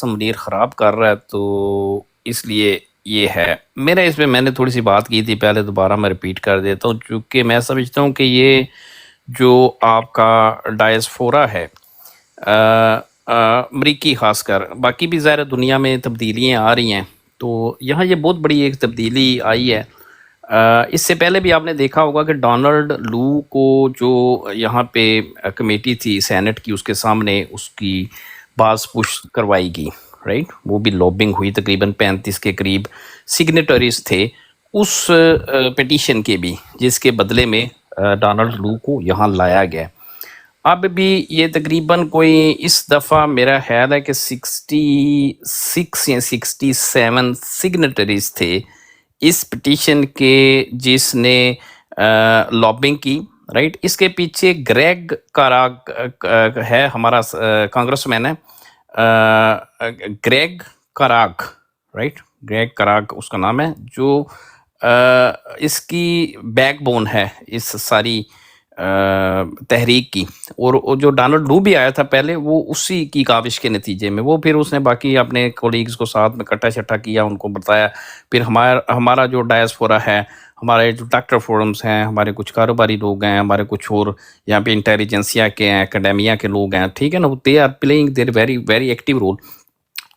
منیر خراب کر رہا ہے، تو اس لیے یہ ہے میرا اس پہ میں نے تھوڑی سی بات کی تھی پہلے، دوبارہ میں ریپیٹ کر دیتا ہوں، چونکہ میں سمجھتا ہوں کہ یہ جو آپ کا ڈائسفورا ہے امریکی خاص کر، باقی بھی ظاہر دنیا میں تبدیلیاں آ رہی ہیں، تو یہاں یہ بہت بڑی ایک تبدیلی آئی ہے۔ اس سے پہلے بھی آپ نے دیکھا ہوگا کہ ڈونلڈ لو کو جو یہاں پہ کمیٹی تھی سینٹ کی، اس کے سامنے اس کی باز پش کروائی گئی، رائٹ، وہ بھی لابنگ ہوئی، تقریباً 35 کے قریب سگنیٹریز تھے اس پٹیشن کے بھی، جس کے بدلے میں ڈونلڈ لو کو یہاں لایا گیا۔ اب بھی یہ تقریباً کوئی اس دفعہ میرا خیال ہے کہ 66 یا 67 سگنیٹریز تھے اس پٹیشن کے، جس نے لابنگ کی، رائٹ۔ اس کے پیچھے گریگ کاراگ ہے، ہمارا کانگریس مین ہے، گریگ کاراگ، رائٹ، گریگ کاراگ اس کا نام ہے، جو اس کی بیک بون ہے اس ساری تحریک کی، اور جو ڈونلڈ لو بھی آیا تھا پہلے، وہ اسی کی کاوش کے نتیجے میں، وہ پھر اس نے باقی اپنے کولیگز کو ساتھ میں کٹا شٹا کیا، ان کو بتایا، پھر ہمارا جو ڈائسفورا ہے، ہمارے جو ڈاکٹر فورمز ہیں، ہمارے کچھ کاروباری لوگ ہیں، ہمارے کچھ اور یہاں پہ انٹیلیجنسیا کے ہیں، اکیڈیمیا کے لوگ ہیں، ٹھیک ہے نا، they are playing their very very active role.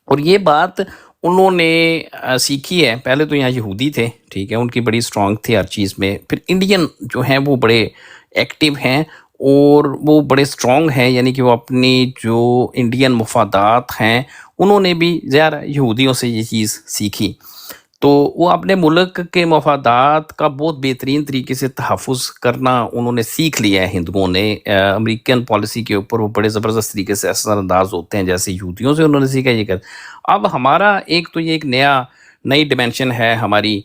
اور یہ بات انہوں نے سیکھی ہے، پہلے تو یہاں یہودی تھے، ٹھیک ہے، ان کی بڑی اسٹرانگ تھی ہر چیز میں، پھر انڈین جو ہیں وہ بڑے ایکٹیو ہیں اور وہ بڑے اسٹرانگ ہیں، یعنی کہ وہ اپنی جو انڈین مفادات ہیں انہوں نے بھی زیادہ یہودیوں سے یہ چیز سیکھی، تو وہ اپنے ملک کے مفادات کا بہت بہترین طریقے سے تحفظ کرنا انہوں نے سیکھ لیا ہے ہندوؤں نے۔ امریکن پالیسی کے اوپر وہ بڑے زبردست طریقے سے اثر انداز ہوتے ہیں، جیسے یہودیوں سے انہوں نے سیکھا یہ کر۔ اب ہمارا ایک تو یہ ایک نئی ڈیمینشن ہے ہماری،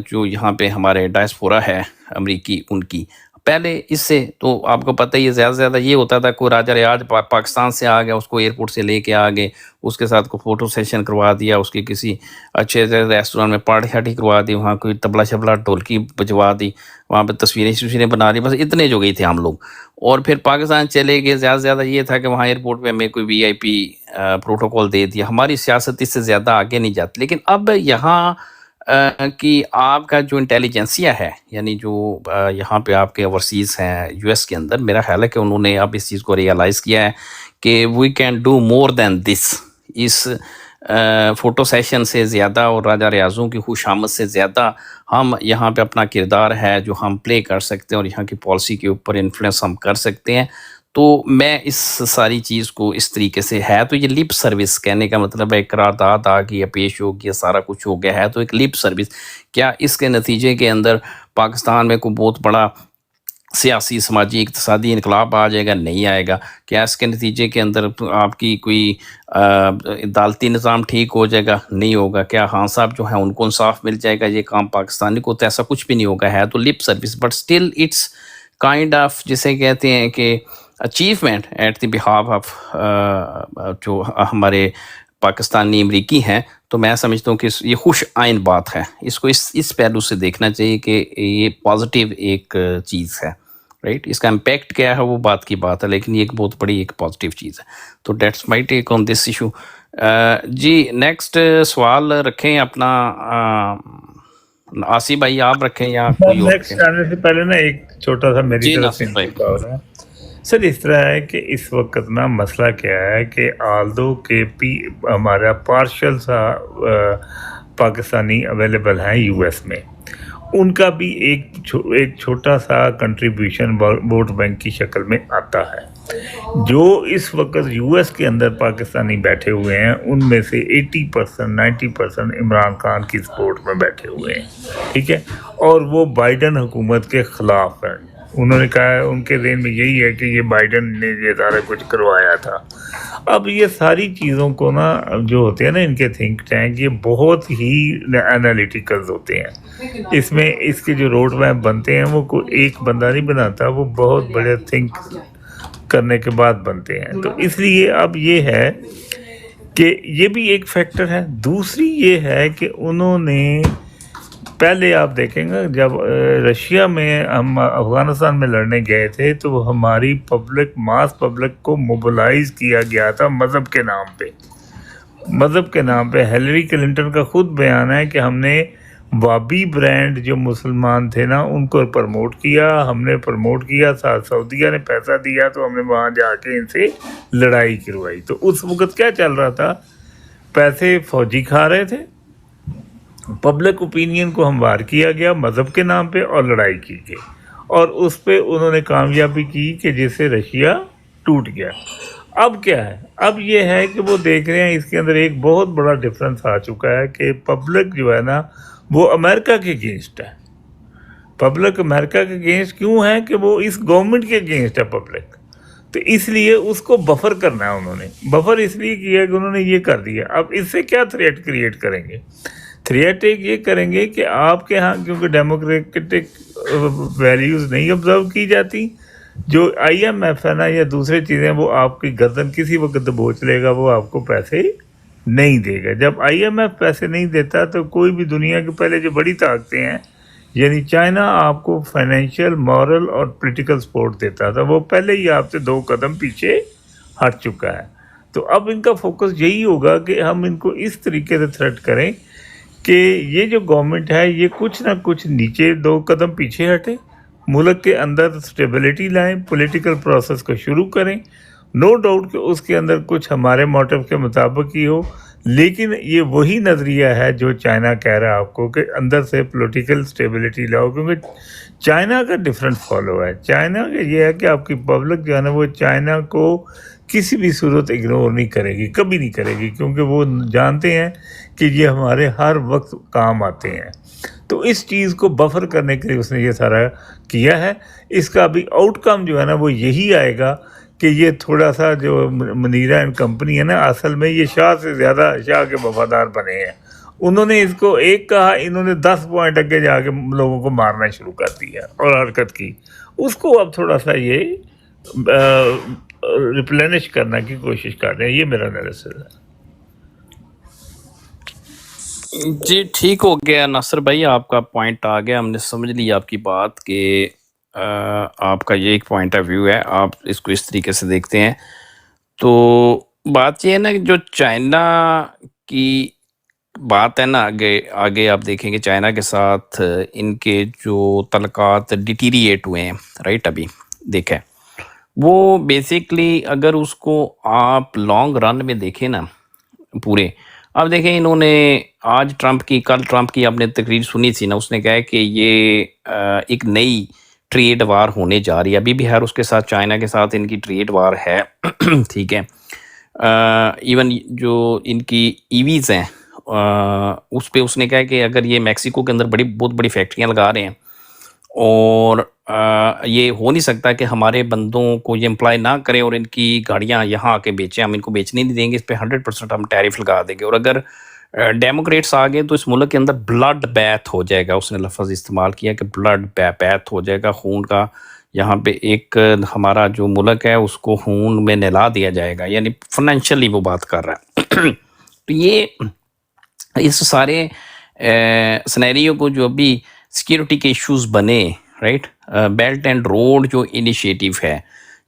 جو یہاں پہ ہمارے ڈائسپورا ہے امریکی، ان کی پہلے اس سے تو آپ کو پتہ ہی ہے، زیادہ سے زیادہ یہ ہوتا تھا کوئی راجہ ریاض پاکستان سے آ گیا، اس کو ایئرپورٹ سے لے کے آ گئے، اس کے ساتھ کوئی فوٹو سیشن کروا دیا، اس کی کسی اچھے سے ریسٹورینٹ میں پارٹی شارٹی کروا دی، وہاں کوئی تبلا شبلا ڈھولکی بجوا دی، وہاں پہ تصویریں بنا دی، بس اتنے جو گئی تھے ہم لوگ۔ اور پھر پاکستان چلے گئے، زیادہ سے زیادہ یہ تھا کہ وہاں ایئرپورٹ پہ ہمیں کوئی وی آئی پی پروٹوکول دے دیا، ہماری سیاست اس سے زیادہ آگے نہیں جاتی۔ لیکن اب یہاں کہ آپ کا جو انٹیلیجنسیا ہے، یعنی جو یہاں پہ آپ کے اوورسیز ہیں یو ایس کے اندر، میرا خیال ہے کہ انہوں نے اب اس چیز کو ریئلائز کیا ہے کہ we can do more than this, اس فوٹو سیشن سے زیادہ اور راجہ ریاضوں کی خوش آمد سے زیادہ ہم یہاں پہ اپنا کردار ہے جو ہم پلے کر سکتے ہیں، اور یہاں کی پالیسی کے اوپر انفلوئنس ہم کر سکتے ہیں۔ تو میں اس ساری چیز کو اس طریقے سے، ہے تو یہ لپ سروس، کہنے کا مطلب ہے قرارداد آ گئی، پیش ہو گیا، سارا کچھ ہو گیا ہے، تو ایک لپ سروس، کیا اس کے نتیجے کے اندر پاکستان میں کوئی بہت بڑا سیاسی سماجی اقتصادی انقلاب آ جائے گا؟ نہیں آئے گا۔ کیا اس کے نتیجے کے اندر آپ کی کوئی عدالتی نظام ٹھیک ہو جائے گا؟ نہیں ہوگا۔ کیا خان صاحب جو ہیں ان کو انصاف مل جائے گا؟ یہ کام پاکستانی کو تو ایسا کچھ بھی نہیں ہوگا، ہے تو lip service, but still it's kind of, جسے کہتے ہیں کہ achievement at the behalf of جو ہمارے پاکستانی امریکی ہیں۔ تو میں سمجھتا ہوں کہ یہ خوش آئند بات ہے، اس کو اس پہلو سے دیکھنا چاہیے کہ یہ پازیٹیو ایک چیز ہے، رائٹ۔ اس کا امپیکٹ کیا ہے وہ بات کی بات ہے، لیکن یہ ایک بہت بڑی ایک پازیٹیو چیز ہے۔ تو that's my take on this issue. جی نیکسٹ سوال رکھیں اپنا، آصف بھائی آپ رکھیں یا کوئی اور رکھیں؟ نیکسٹ آنے سے پہلے نا ایک چھوٹا سا میری جی طرف سے ناصر بھائی۔ اور ہے سر، اس طرح ہے کہ اس وقت نا مسئلہ کیا ہے کہ آلدو کے ہمارا پارشل سا پاکستانی اویلیبل ہیں یو ایس میں، ان کا بھی ایک چھوٹا سا کنٹریبیوشن ووٹ بینک کی شکل میں آتا ہے۔ جو اس وقت یو ایس کے اندر پاکستانی بیٹھے ہوئے ہیں، ان میں سے 80% 90% عمران خان کی سپورٹ میں بیٹھے ہوئے ہیں، ٹھیک ہے، اور وہ بائیڈن حکومت کے خلاف ہیں۔ انہوں نے کہا ہے، ان کے ذہن میں یہی ہے کہ یہ بائیڈن نے یہ سارا کچھ کروایا تھا۔ اب یہ ساری چیزوں کو نا جو ہوتے ہیں نا ان کے تھنک ٹینک، یہ بہت ہی انالیٹیکلز ہوتے ہیں، اس میں اس کے جو روڈ میپ بنتے ہیں وہ کوئی ایک بندہ نہیں بناتا، وہ بہت بڑے تھنک کرنے کے بعد بنتے ہیں۔ تو اس لیے اب یہ ہے کہ یہ بھی ایک فیکٹر ہے۔ دوسری یہ ہے کہ انہوں نے پہلے آپ دیکھیں گا جب رشیا میں ہم افغانستان میں لڑنے گئے تھے تو ہماری ماس پبلک کو موبلائز کیا گیا تھا مذہب کے نام پہ، مذہب کے نام پہ ہیلری کلنٹن کا خود بیان ہے کہ ہم نے وابی برانڈ جو مسلمان تھے نا ان کو پروموٹ کیا، ہم نے پروموٹ کیا، سعودیہ نے پیسہ دیا تو ہم نے وہاں جا کے ان سے لڑائی کروائی۔ تو اس وقت کیا چل رہا تھا؟ پیسے فوجی کھا رہے تھے، پبلک اوپینین کو ہموار کیا گیا مذہب کے نام پہ اور لڑائی کی گئی، اور اس پہ انہوں نے کامیابی کی کہ جس سے رشیا ٹوٹ گیا۔ اب کیا ہے؟ اب یہ ہے کہ وہ دیکھ رہے ہیں اس کے اندر ایک بہت بڑا ڈفرنس آ چکا ہے کہ پبلک جو ہے نا وہ امریکہ کے اگینسٹ ہے۔ پبلک امریکہ کے اگینسٹ کیوں ہے؟ کہ وہ اس گورنمنٹ کے اگینسٹ ہے پبلک، تو اس لیے اس کو بفر کرنا ہے۔ انہوں نے بفر اس لیے کیا کہ انہوں نے یہ کر دیا۔ اب اس سے کیا تھریٹ کریٹ کریں گے؟ تھریٹ ایک یہ کریں گے کہ آپ کے ہاں کیونکہ ڈیموکریٹک ویلیوز نہیں آبزرو کی جاتی، جو آئی ایم ایف ہے نا یا دوسرے چیزیں وہ آپ کی گردن کسی وقت دبوچ لے گا، وہ آپ کو پیسے نہیں دے گا۔ جب آئی ایم ایف پیسے نہیں دیتا تو کوئی بھی دنیا کے پہلے جو بڑی طاقتیں ہیں یعنی چائنا آپ کو فائنینشیل، مورل اور پولیٹیکل سپورٹ دیتا تھا، وہ پہلے ہی آپ سے 2 قدم پیچھے ہٹ چکا ہے۔ تو اب ان کا فوکس یہی ہوگا کہ ہم ان کو اس طریقے سے تھریٹ کریں کہ یہ جو گورنمنٹ ہے یہ کچھ نہ کچھ نیچے 2 قدم پیچھے ہٹے، ملک کے اندر سٹیبلٹی لائیں، پولیٹیکل پروسیس کو شروع کریں۔ نو ڈاؤٹ کہ اس کے اندر کچھ ہمارے موٹیو کے مطابق ہی ہو، لیکن یہ وہی نظریہ ہے جو چائنا کہہ رہا ہے آپ کو کہ اندر سے پولیٹیکل سٹیبلٹی لاؤ، کیونکہ چائنا کا ڈفرینٹ فالو ہے۔ چائنا کا یہ ہے کہ آپ کی پبلک جو ہے نا وہ چائنا کو کسی بھی صورت اگنور نہیں کرے گی، کبھی نہیں کرے گی، کیونکہ وہ جانتے ہیں کہ یہ ہمارے ہر وقت کام آتے ہیں۔ تو اس چیز کو بفر کرنے کے لیے اس نے یہ سارا کیا ہے۔ اس کا بھی آؤٹ کم جو ہے نا وہ یہی آئے گا کہ یہ تھوڑا سا جو منیرا اینڈ کمپنی ہے نا اصل میں یہ شاہ سے زیادہ شاہ کے وفادار بنے ہیں۔ انہوں نے اس کو ایک کہا، انہوں نے 10 پوائنٹ اگے جا کے لوگوں کو مارنا شروع کر دیا اور حرکت کی۔ اس کو اب تھوڑا سا یہ ریپلینش کرنے کی کوشش کر رہے ہیں۔ یہ میرا انالیسس ہے۔ جی ٹھیک ہو گیا ناصر بھائی، آپ کا پوائنٹ آ گیا، ہم نے سمجھ لی آپ کی بات کہ آپ کا یہ ایک پوائنٹ آف ویو ہے، آپ اس کو اس طریقے سے دیکھتے ہیں۔ تو بات یہ ہے نا کہ جو چائنا کی بات ہے نا، آگے آپ دیکھیں گے چائنا کے ساتھ ان کے جو تعلقات ڈیٹیریٹ ہوئے ہیں، رائٹ، ابھی دیکھیں وہ بیسکلی اگر اس کو آپ لانگ رن میں دیکھیں نا پورے، اب دیکھیں انہوں نے آج کل ٹرمپ کی آپ نے تقریر سنی تھی نا، اس نے کہا کہ یہ ایک نئی ٹریڈ وار ہونے جا رہی ہے، ابھی بھی اس کے ساتھ چائنا کے ساتھ ان کی ٹریڈ وار ہے ٹھیک ہے۔ ایون جو ان کی ای ویز ہیں اس پہ اس نے کہا کہ اگر یہ میکسیکو کے اندر بہت بڑی فیکٹریاں لگا رہے ہیں اور یہ ہو نہیں سکتا کہ ہمارے بندوں کو یہ امپلائی نہ کریں اور ان کی گاڑیاں یہاں آ کے بیچیں، ہم ان کو بیچنے نہیں دیں گے، اس پہ 100% ہم ٹیرف لگا دیں گے، اور اگر ڈیموکریٹس آ گئے تو اس ملک کے اندر بلڈ بیتھ ہو جائے گا، اس نے لفظ استعمال کیا کہ بلڈ بیتھ ہو جائے گا، خون کا یہاں پہ ایک ہمارا جو ملک ہے اس کو خون میں نہلا دیا جائے گا، یعنی فائنینشلی وہ بات کر رہا ہے۔ تو یہ اس سارے سنیریو کو جو ابھی سیکیورٹی کے ایشوز بنے، رائٹ، بیلٹ اینڈ روڈ جو انیشیٹو ہے،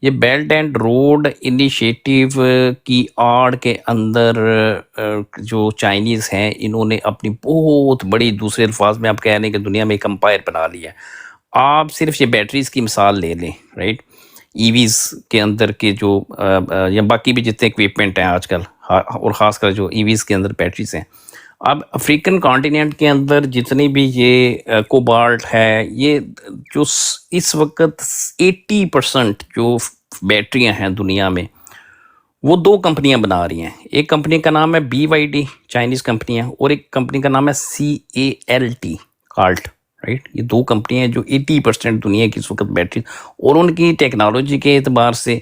یہ بیلٹ اینڈ روڈ انیشیٹو کی آڑ کے اندر جو چائنیز ہیں انہوں نے اپنی بہت بڑی، دوسرے الفاظ میں آپ کہہ رہے ہیں کہ دنیا میں ایک امپائر بنا لیا ہے۔ آپ صرف یہ بیٹریز کی مثال لے لیں، رائٹ، ای ویز کے اندر کے جو یا باقی بھی جتنے اکوپمنٹ ہیں آج کل، اور خاص کر جو ای ویز کے اندر بیٹریز ہیں، اب افریقن کانٹیننٹ کے اندر جتنی بھی یہ کوبالٹ ہے، یہ جو اس وقت 80% جو بیٹریاں ہیں دنیا میں وہ 2 کمپنیاں بنا رہی ہیں۔ ایک کمپنی کا نام ہے BYD، چائنیز کمپنی ہے، اور ایک کمپنی کا نام ہے CALT، کالٹ، رائٹ۔ یہ 2 کمپنیاں ہیں جو 80% دنیا کی اس وقت بیٹری، اور ان کی ٹیکنالوجی کے اعتبار سے،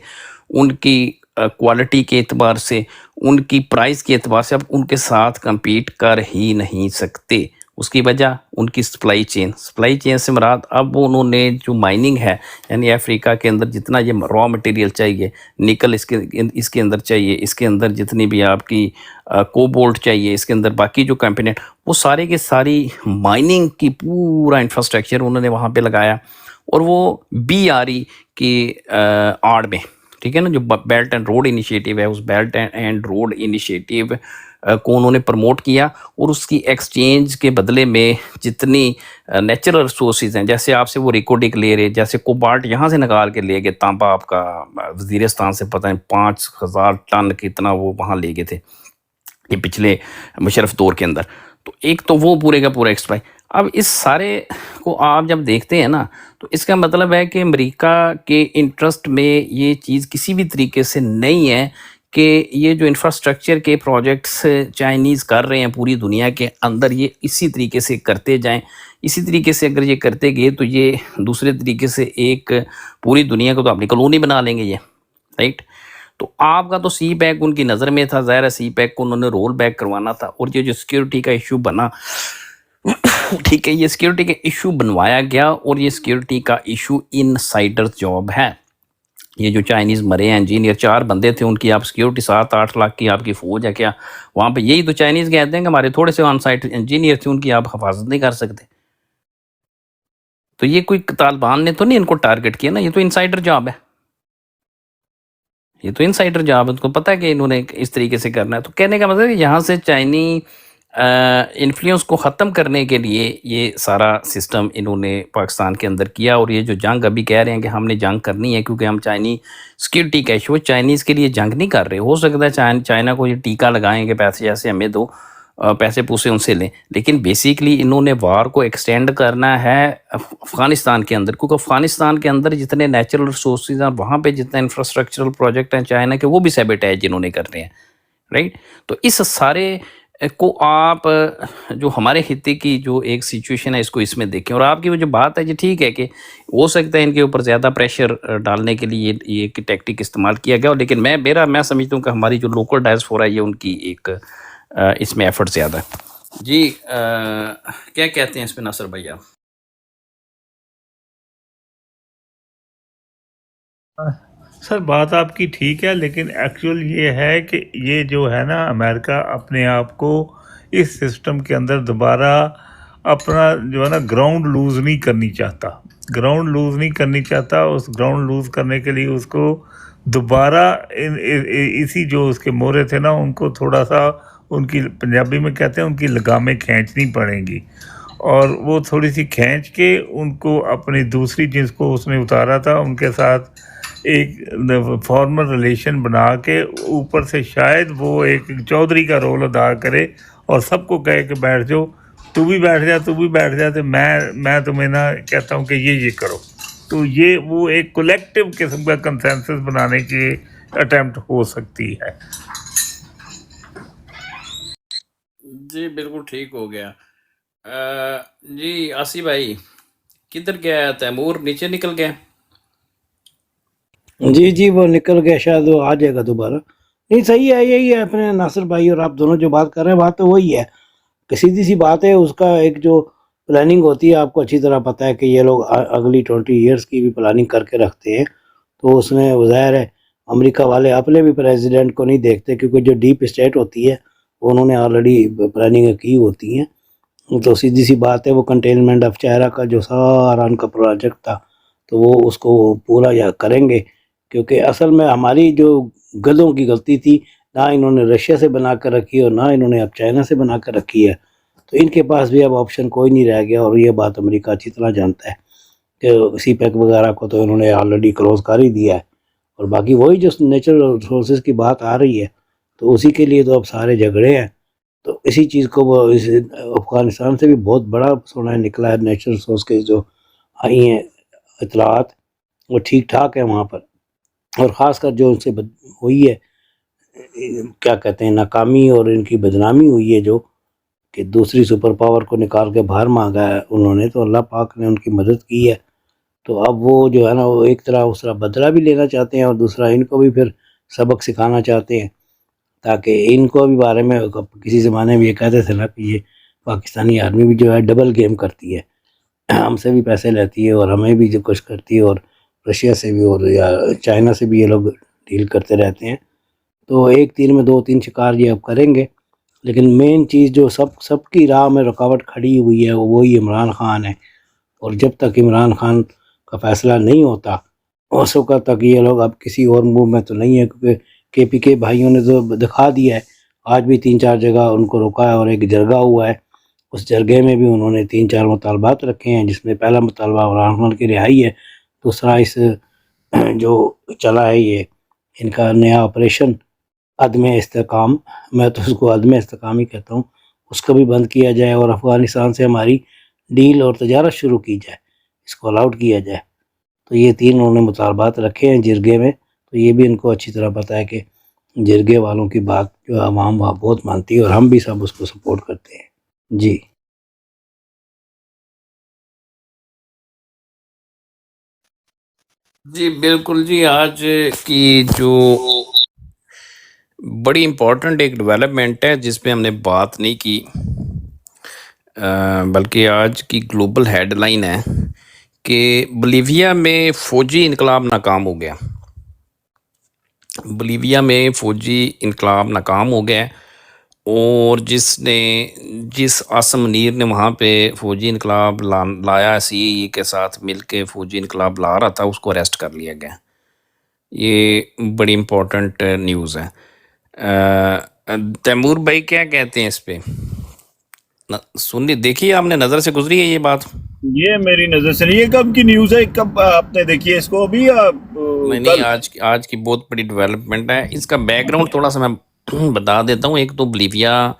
ان کی کوالٹی کے اعتبار سے، ان کی پرائز کے اعتبار سے اب ان کے ساتھ کمپیٹ کر ہی نہیں سکتے۔ اس کی وجہ ان کی سپلائی چین سے مراد اب انہوں نے جو مائننگ ہے، یعنی افریقہ کے اندر جتنا یہ را مٹیریل چاہیے، نکل اس کے اندر چاہیے، اس کے اندر جتنی بھی آپ کی کوبولٹ چاہیے، اس کے اندر باقی جو کمپوننٹ، وہ سارے کے ساری مائننگ کی پورا انفراسٹرکچر انہوں نے وہاں پہ لگایا، اور وہ BRE کی آڑ میں، ٹھیک ہے نا، جو بیلٹ اینڈ روڈ انیشیٹو ہے، اس بیلٹ اینڈ روڈ انیشیٹو کو انہوں نے پروموٹ کیا، اور اس کی ایکسچینج کے بدلے میں جتنی نیچرل ریسورسز ہیں، جیسے آپ سے وہ ریکوڈک لے رہے، جیسے کوبالٹ یہاں سے نکال کے لے گئے، تانبا آپ کا وزیرستان سے پتہ ہے 5,000 ٹن کتنا وہ وہاں لے گئے تھے یہ پچھلے مشرف دور کے اندر. تو ایک تو وہ پورے کا پورا ایکسٹرا. اب اس سارے کو آپ جب دیکھتے ہیں نا، تو اس کا مطلب ہے کہ امریکہ کے انٹرسٹ میں یہ چیز کسی بھی طریقے سے نہیں ہے کہ یہ جو انفراسٹرکچر کے پروجیکٹس چائنیز کر رہے ہیں پوری دنیا کے اندر، یہ اسی طریقے سے کرتے جائیں. اسی طریقے سے اگر یہ کرتے گئے تو یہ دوسرے طریقے سے ایک پوری دنیا کو تو اپنی کالونی بنا لیں گے یہ، رائٹ. تو آپ کا تو سی پیک ان کی نظر میں تھا، ظاہر ہے سی پیک کو انہوں نے رول بیک کروانا تھا، اور یہ جو سیکیورٹی کا ایشو بنا، ٹھیک ہے، یہ سیکیورٹی کا ایشو بنوایا گیا، اور یہ سیکیورٹی کا ایشو ان سائڈر جاب ہے. یہ جو چائنیز مرے ہیں انجینئر، 4 بندے تھے ان کی، آپ سیکیورٹی 7-8 لاکھ کی آپ کی فوج ہے کیا وہاں پہ؟ یہی تو چائنیز کہتے ہیں کہ ہمارے تھوڑے سے آن سائٹ انجینئر تھے، ان کی آپ حفاظت نہیں کر سکتے. تو یہ کوئی طالبان نے تو نہیں ان کو ٹارگٹ کیا نا، یہ تو انسائڈر جاب ہے، یہ تو انسائڈر جاب ہے، ان کو پتہ ہے کہ انہوں نے اس طریقے سے کرنا ہے. تو کہنے کا مطلب ہے کہ یہاں سے چائنی انفلوئنس کو ختم کرنے کے لیے یہ سارا سسٹم انہوں نے پاکستان کے اندر کیا. اور یہ جو جنگ ابھی کہہ رہے ہیں کہ ہم نے جنگ کرنی ہے کیونکہ ہم چائنی سیکیورٹی کا ایشو، چائنیز کے لیے جنگ نہیں کر رہے. ہو سکتا ہے چائنا کو یہ ٹیکہ لگائیں کہ پیسے ایسے ہمیں دو، پیسے پوسے ان سے لیں، لیکن بیسیکلی انہوں نے وار کو ایکسٹینڈ کرنا ہے افغانستان کے اندر، کیونکہ افغانستان کے اندر جتنے نیچرل ریسورسز ہیں، وہاں پہ جتنے انفراسٹرکچرل پروجیکٹ ہیں چائنا کے، وہ بھی سیبوٹیج انہوں نے کرنے ہیں، رائٹ. تو اس سارے کو آپ جو ہمارے خطے کی جو ایک سچویشن ہے اس کو اس میں دیکھیں. اور آپ کی وہ جو بات ہے جی ٹھیک ہے کہ ہو سکتا ہے ان کے اوپر زیادہ پریشر ڈالنے کے لیے یہ ایک ٹیکٹک استعمال کیا گیا، لیکن میں سمجھتا ہوں کہ ہماری جو لوکل ڈائسپورا ہے یہ ان کی ایک اس میں ایفرٹ زیادہ ہے. جی کیا کہتے ہیں اس پہ ناصر بھائی آپ؟ سر بات آپ کی ٹھیک ہے، لیکن ایکچوئل یہ ہے کہ یہ جو ہے نا، امریکہ اپنے آپ کو اس سسٹم کے اندر دوبارہ اپنا جو ہے نا گراؤنڈ لوز نہیں کرنی چاہتا. گراؤنڈ لوز نہیں کرنی چاہتا. اس گراؤنڈ لوز کرنے کے لیے اس کو دوبارہ اسی جو اس کے مورے تھے نا، ان کو تھوڑا سا، ان کی پنجابی میں کہتے ہیں ان کی لگامیں کھینچنی پڑیں گی. اور وہ تھوڑی سی کھینچ کے ان کو اپنی دوسری جس کو اس نے اتارا تھا ان کے ساتھ ایک فارمل ریلیشن بنا کے، اوپر سے شاید وہ ایک چودھری کا رول ادا کرے اور سب کو کہے کہ بیٹھ جاؤ، تو بھی بیٹھ جا، تو بھی بیٹھ جا، تو میں تمہیں نہ کہتا ہوں کہ یہ کرو. تو یہ وہ ایک کولیکٹیو قسم کا کنسنسس بنانے کی اٹیمپٹ ہو سکتی ہے. جی بالکل ٹھیک ہو گیا. جی آسی بھائی کدھر گیا؟ تیمور نیچے نکل گیا؟ جی وہ نکل گیا، شاید وہ آ جائے گا دوبارہ. نہیں صحیح ہے، یہی ہے اپنے ناصر بھائی اور آپ دونوں جو بات کر رہے ہیں، بات تو وہی ہے کہ سیدھی سی بات ہے. اس کا ایک جو پلاننگ ہوتی ہے، آپ کو اچھی طرح پتہ ہے کہ یہ لوگ اگلی 20 ایئرس کی بھی پلاننگ کر کے رکھتے ہیں. تو اس میں ظاہر ہے امریکہ والے اپنے بھی پریزیڈنٹ کو نہیں دیکھتے، کیونکہ جو ڈیپ اسٹیٹ ہوتی ہے انہوں نے آلریڈی پلاننگ کی ہوتی ہیں. تو سیدھی سی بات ہے، وہ کنٹینمنٹ آف چہرہ کا جو سارا ان کا پروجیکٹ تھا، تو وہ اس کو پورا یا کریں گے. کیونکہ اصل میں ہماری جو گدوں کی غلطی تھی، نہ انہوں نے رشیا سے بنا کر رکھی اور نہ انہوں نے اب چائنا سے بنا کر رکھی ہے. تو ان کے پاس بھی اب آپشن کوئی نہیں رہ گیا، اور یہ بات امریکہ اچھی طرح جانتا ہے کہ سی پیک وغیرہ کو تو انہوں نے آلریڈی کلوز کر ہی دیا ہے. اور باقی وہی جو نیچرل ریسورسز کی بات آ رہی ہے، تو اسی کے لیے تو اب سارے جھگڑے ہیں. تو اسی چیز کو وہ افغانستان سے بھی بہت بڑا سونا نکلا ہے. نیچرل ریسورس کے جو آئی ہیں اطلاعات، وہ ٹھیک ٹھاک ہے وہاں پر. اور خاص کر جو ان سے ہوئی ہے، کیا کہتے ہیں، ناکامی اور ان کی بدنامی ہوئی ہے، جو کہ دوسری سپر پاور کو نکال کے باہر مانگا ہے انہوں نے، تو اللہ پاک نے ان کی مدد کی ہے. تو اب وہ جو ہے نا، وہ ایک طرح اس طرح بدلہ بھی لینا چاہتے ہیں، اور دوسرا ان کو بھی پھر سبق سکھانا چاہتے ہیں، تاکہ ان کو بھی بارے میں کسی زمانے میں یہ کہتے تھے نا کہ یہ پاکستانی آرمی بھی جو ہے ڈبل گیم کرتی ہے، ہم سے بھی پیسے لیتی ہے اور ہمیں بھی جو کچھ کرتی ہے، اور رشیا سے بھی اور یا چائنا سے بھی یہ لوگ ڈیل کرتے رہتے ہیں. تو ایک تیر میں 2-3 شکار یہ اب کریں گے. لیکن مین چیز جو سب کی راہ میں رکاوٹ کھڑی ہوئی ہے، وہی عمران خان ہے. اور جب تک عمران خان کا فیصلہ نہیں ہوتا، اس وقت تک یہ لوگ اب کسی اور موو میں تو نہیں ہے، کیونکہ کے پی کے بھائیوں نے تو دکھا دیا ہے آج بھی 3-4 جگہ ان کو روکا ہے اور ایک جرگہ ہوا ہے. اس جرگے میں بھی انہوں نے 3-4 مطالبات رکھے ہیں، جس میں پہلا مطالبہ عمران خان کی رہائی ہے، دوسرا اس جو چلا ہے یہ ان کا نیا آپریشن عدم استحکام، میں تو اس کو عدم استحکام ہی کہتا ہوں، اس کو بھی بند کیا جائے اور افغانستان سے ہماری ڈیل اور تجارت شروع کی جائے، اس کو الاؤٹ کیا جائے. تو یہ 3 انہوں نے مطالبات رکھے ہیں جرگے میں. تو یہ بھی ان کو اچھی طرح پتہ ہے کہ جرگے والوں کی بات جو عوام وہاں بہت مانتی ہے اور ہم بھی سب اس کو سپورٹ کرتے ہیں. جی جی بالکل جی. آج کی جو بڑی امپورٹنٹ ایک ڈیولپمنٹ ہے جس پہ ہم نے بات نہیں کی، بلکہ آج کی گلوبل ہیڈ لائن ہے کہ بولیویا میں فوجی انقلاب ناکام ہو گیا. بولیویا میں فوجی انقلاب ناکام ہو گیا اور جس عاصم منیر نے وہاں پہ فوجی انقلاب لایا، سی کے ساتھ مل کے فوجی انقلاب لا رہا تھا، اس کو اریسٹ کر لیا گیا. یہ بڑی امپورٹنٹ نیوز ہے. تیمور بھائی کیا کہتے ہیں اس پہ؟ سنی دیکھیے، آپ نے نظر سے گزری ہے یہ بات؟ یہ میری نظر سے نہیں. یہ کب کی نیوز ہے؟ کب آپ نے دیکھی ہے اس کو؟ ابھی نہیں، آج کی بہت بڑی ڈیولپمنٹ ہے. اس کا بیک گراؤنڈ تھوڑا سا میں بتا دیتا ہوں. ایک تو بولیویا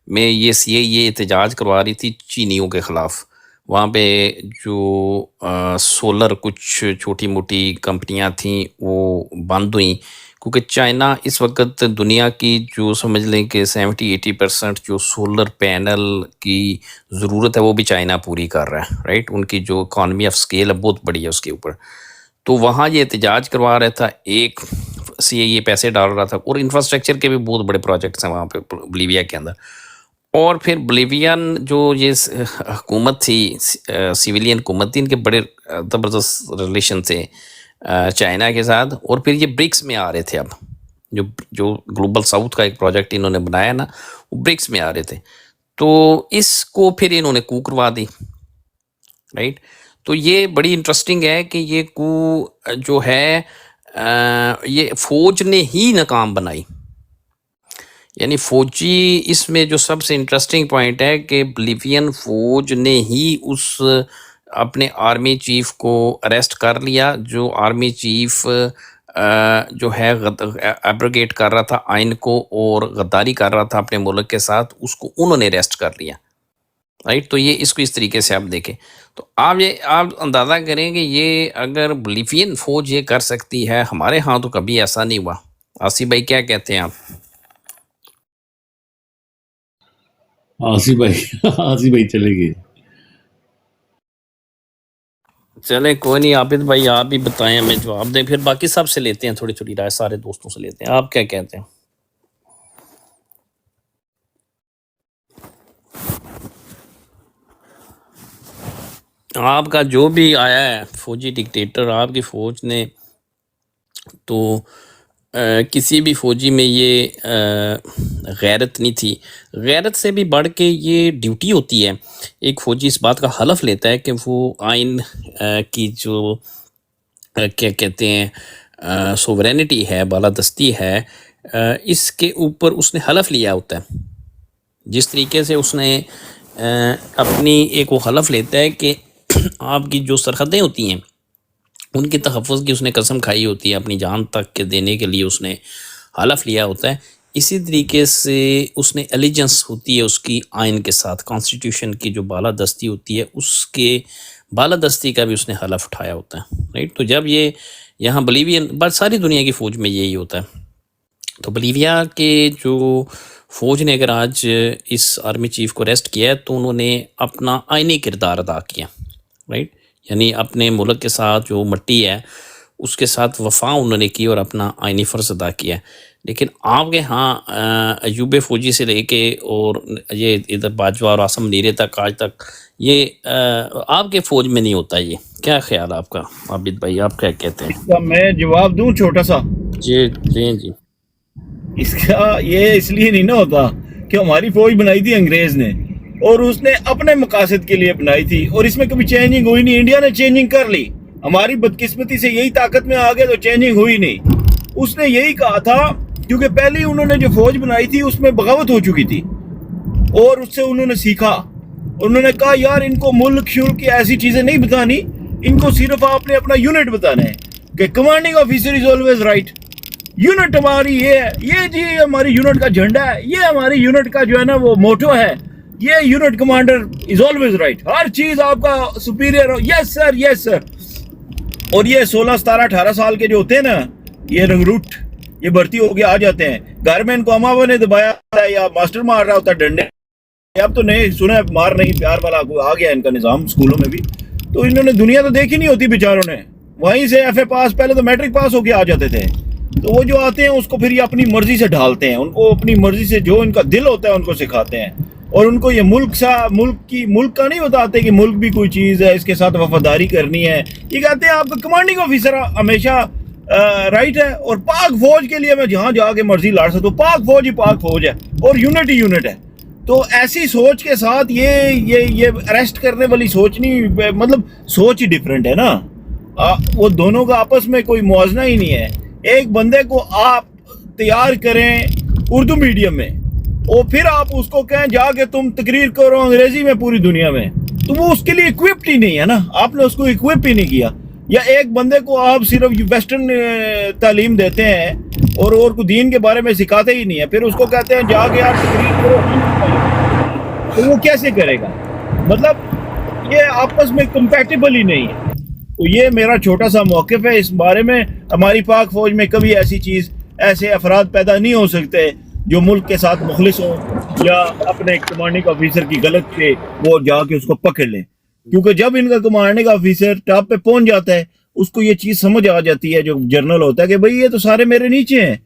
میں یہ یہ احتجاج کروا رہی تھی چینیوں کے خلاف. وہاں پہ جو سولر کچھ چھوٹی موٹی کمپنیاں تھیں وہ بند ہوئیں، کیونکہ چائنا اس وقت دنیا کی جو سمجھ لیں کہ 70-80% جو سولر پینل کی ضرورت ہے وہ بھی چائنا پوری کر رہا ہے، رائٹ. ان کی جو اکانومی آف اسکیل ہے بہت بڑی ہے اس کے اوپر. تو وہاں یہ احتجاج کروا رہا تھا، ایک یہ پیسے ڈال رہا تھا، اور انفراسٹرکچر کے بھی بہت بڑے پروجیکٹس ہیں وہاں پہ بولیویا کے اندر. اور پھر بولیوین جو یہ حکومت تھی، سویلین حکومت تھی، ان کے بڑے زبردست ریلیشن تھے چائنا کے ساتھ. اور پھر یہ برکس میں آ رہے تھے. اب جو گلوبل ساؤتھ کا ایک پروجیکٹ انہوں نے بنایا نا، وہ برکس میں آ رہے تھے. تو اس کو پھر انہوں نے کو کروا دی، رائٹ. تو یہ بڑی انٹرسٹنگ ہے کہ یہ کو جو ہے یہ فوج نے ہی ناکام بنائی. یعنی فوجی، اس میں جو سب سے انٹرسٹنگ پوائنٹ ہے کہ بولیوین فوج نے ہی اس اپنے آرمی چیف کو اریسٹ کر لیا، جو آرمی چیف جو ہے ایبروگیٹ کر رہا تھا آئین کو اور غداری کر رہا تھا اپنے ملک کے ساتھ، اس کو انہوں نے اریسٹ کر لیا، رائٹ. تو یہ اس کو اس طریقے سے آپ دیکھیں تو آپ اندازہ کریں کہ یہ اگر بولیوین فوج یہ کر سکتی ہے، ہمارے ہاں تو کبھی ایسا نہیں ہوا. آصف بھائی کیا کہتے ہیں آپ؟ آصف بھائی چلے گئے. چلیں کوئی نہیں، عابد بھائی آپ بھی بتائیں، ہمیں جواب دیں، پھر باقی سب سے لیتے ہیں، تھوڑی تھوڑی رائے سارے دوستوں سے لیتے ہیں. آپ کیا کہتے ہیں؟ آپ کا جو بھی آیا ہے فوجی ڈکٹیٹر، آپ کی فوج نے تو کسی بھی فوجی میں یہ غیرت نہیں تھی. غیرت سے بھی بڑھ کے یہ ڈیوٹی ہوتی ہے. ایک فوجی اس بات کا حلف لیتا ہے کہ وہ آئین کی جو کیا کہتے ہیں سوورینٹی ہے، بالادستی ہے، اس کے اوپر اس نے حلف لیا ہوتا ہے. جس طریقے سے اس نے اپنی ایک وہ حلف لیتا ہے کہ آپ کی جو سرحدیں ہوتی ہیں ان کی تحفظ کی اس نے قسم کھائی ہوتی ہے، اپنی جان تک کے دینے کے لیے اس نے حلف لیا ہوتا ہے. اسی طریقے سے اس نے ایلیجنس ہوتی ہے اس کی آئین کے ساتھ، کانسٹیٹیوشن کی جو بالادستی ہوتی ہے اس کے بالادستی کا بھی اس نے حلف اٹھایا ہوتا ہے، رائٹ. تو جب یہ یہاں بولیوین، بس ساری دنیا کی فوج میں یہی ہوتا ہے. تو بولیویا کے جو فوج نے اگر آج اس آرمی چیف کو اریسٹ کیا ہے تو انہوں نے اپنا آئینی کردار ادا کیا، رائٹ. یعنی اپنے ملک کے ساتھ جو مٹی ہے اس کے ساتھ وفا انہوں نے کی اور اپنا آئینی فرض ادا کیا. لیکن آپ کے ہاں ایوب فوجی سے لے کے اور یہ ادھر باجوہ اور عاصم منیر تک آج تک یہ آپ کے فوج میں نہیں ہوتا. یہ کیا خیال آپ کا عابد بھائی؟ آپ کیا کہتے ہیں؟ اس کا میں جواب دوں چھوٹا سا. جی اس کا یہ اس لیے نہیں نا ہوتا کہ ہماری فوج بنائی تھی انگریز نے اور اس نے اپنے مقاصد کے لیے بنائی تھی اور اس میں کبھی چینجنگ ہوئی نہیں. انڈیا نے چینجنگ کر لی، ہماری بدقسمتی سے یہی طاقت میں آ گئے تو چینجنگ ہوئی نہیں. اس نے یہی کہا تھا کیونکہ پہلے انہوں نے جو فوج بنائی تھی اس میں بغاوت ہو چکی تھی، اور اس سے انہوں نے سیکھا، انہوں نے کہا یار ان کو ملک شلک کی ایسی چیزیں نہیں بتانی، ان کو صرف آپ نے اپنا یونٹ بتانا ہے کہ commanding officer is always right, unit ہماری یہ ہے، یہ جی ہماری یونٹ کا جھنڈا ہے، یہ ہماری یونٹ کا جو ہے نا وہ موٹو ہے، یہ unit commander is always right, ہر چیز آپ کا سپیریئر ہو، یس سر یس سر۔ اور یہ 16 17 18 سال کے جو ہوتے ہیں نا، یہ رنگروٹ، یہ بھرتی ہو کے آ جاتے ہیں، گھر میں ان کو اماں نے دبایا ہوتا ہے یا ماسٹر مار رہا ہوتا ہے ڈنڈے، اب تو نہیں سنا ہے مار نہیں پیار والا آ گیا ان کا نظام اسکولوں میں بھی، تو انہوں نے دنیا تو دیکھی نہیں ہوتی بیچاروں نے، وہیں سے ایف اے پاس، پہلے تو میٹرک پاس ہو کے آ جاتے تھے، تو وہ جو آتے ہیں اس کو پھر یہ اپنی مرضی سے ڈھالتے ہیں، ان کو اپنی مرضی سے جو ان کا دل ہوتا ہے ان کو سکھاتے ہیں، اور ان کو یہ ملک کا نہیں بتاتے کہ ملک بھی کوئی چیز ہے، اس کے ساتھ وفاداری کرنی ہے، یہ کہتے ہیں آپ کا کمانڈنگ آفیسر ہمیشہ رائٹ ہے، اور پاک فوج کے لیے میں جہاں جا کے مرضی لڑ سکتا ہوں، پاک فوج ہی پاک فوج ہے، اور یونٹ ہی یونٹ ہے۔ تو ایسی سوچ کے ساتھ یہ اریسٹ کرنے والی سوچ نہیں، مطلب سوچ ہی ڈیفرنٹ ہے نا، وہ دونوں کا آپس میں کوئی موازنہ ہی نہیں ہے۔ ایک بندے کو آپ تیار کریں اردو میڈیم میں، اور پھر آپ اس کو کہیں جا کے تم تقریر کرو انگریزی میں پوری دنیا میں، تو وہ اس کے لیے اکوپڈ ہی نہیں ہے نا، آپ نے اس کو اکوپ ہی نہیں کیا۔ یا ایک بندے کو آپ صرف ویسٹرن تعلیم دیتے ہیں اور کو دین کے بارے میں سکھاتے ہی نہیں ہے، پھر اس کو کہتے ہیں جا کے آپ تقریر کرو، تو وہ کیسے کرے گا؟ مطلب یہ آپس میں کمپیٹیبل ہی نہیں ہے۔ تو یہ میرا چھوٹا سا موقف ہے اس بارے میں۔ ہماری پاک فوج میں کبھی ایسی چیز، ایسے افراد پیدا نہیں ہو سکتے جو ملک کے ساتھ مخلص ہوں یا اپنے کمانڈنگ آفیسر کی غلط پہ وہ جا کے اس کو پکڑ لیں، کیونکہ جب ان کا کمانڈنگ آفیسر ٹاپ پہ پہنچ جاتا ہے اس کو یہ چیز سمجھ آ جاتی ہے، جو جنرل ہوتا ہے کہ بھئی یہ تو سارے میرے نیچے ہیں،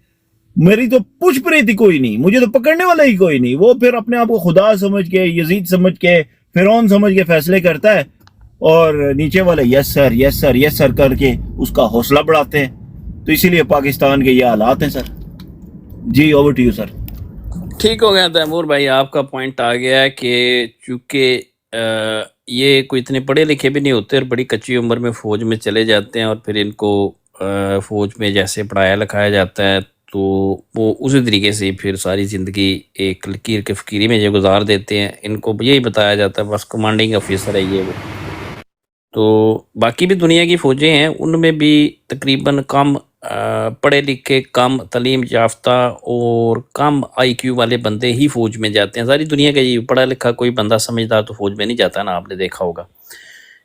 میری تو پوچھ پریت ہی کوئی نہیں، مجھے تو پکڑنے والا ہی کوئی نہیں، وہ پھر اپنے آپ کو خدا سمجھ کے، یزید سمجھ کے، فرعون سمجھ کے فیصلے کرتا ہے، اور نیچے والے یس سر یس سر یس سر کر کے اس کا حوصلہ بڑھاتے ہیں۔ تو اسی لیے پاکستان کے یہ حالات ہیں سر۔ G over to you sir. ٹھیک ہو گیا تیمور بھائی، آپ کا پوائنٹ آ گیا ہے کہ چونکہ یہ کوئی اتنے پڑھے لکھے بھی نہیں ہوتے اور بڑی کچی عمر میں فوج میں چلے جاتے ہیں، اور پھر ان کو فوج میں جیسے پڑھایا لکھایا جاتا ہے تو وہ اسی طریقے سے پھر ساری زندگی ایک لکیر کے فقیری میں جو گزار دیتے ہیں۔ ان کو یہی بتایا جاتا ہے بس کمانڈنگ آفیسر ہے یہ وہ۔ تو باقی بھی دنیا کی فوجیں ہیں، ان میں بھی تقریباً کم پڑھے لکھے، کم تعلیم یافتہ اور کم آئی کیو والے بندے ہی فوج میں جاتے ہیں۔ ساری دنیا کا یہ پڑھا لکھا کوئی بندہ سمجھدار تو فوج میں نہیں جاتا نا، آپ نے دیکھا ہوگا۔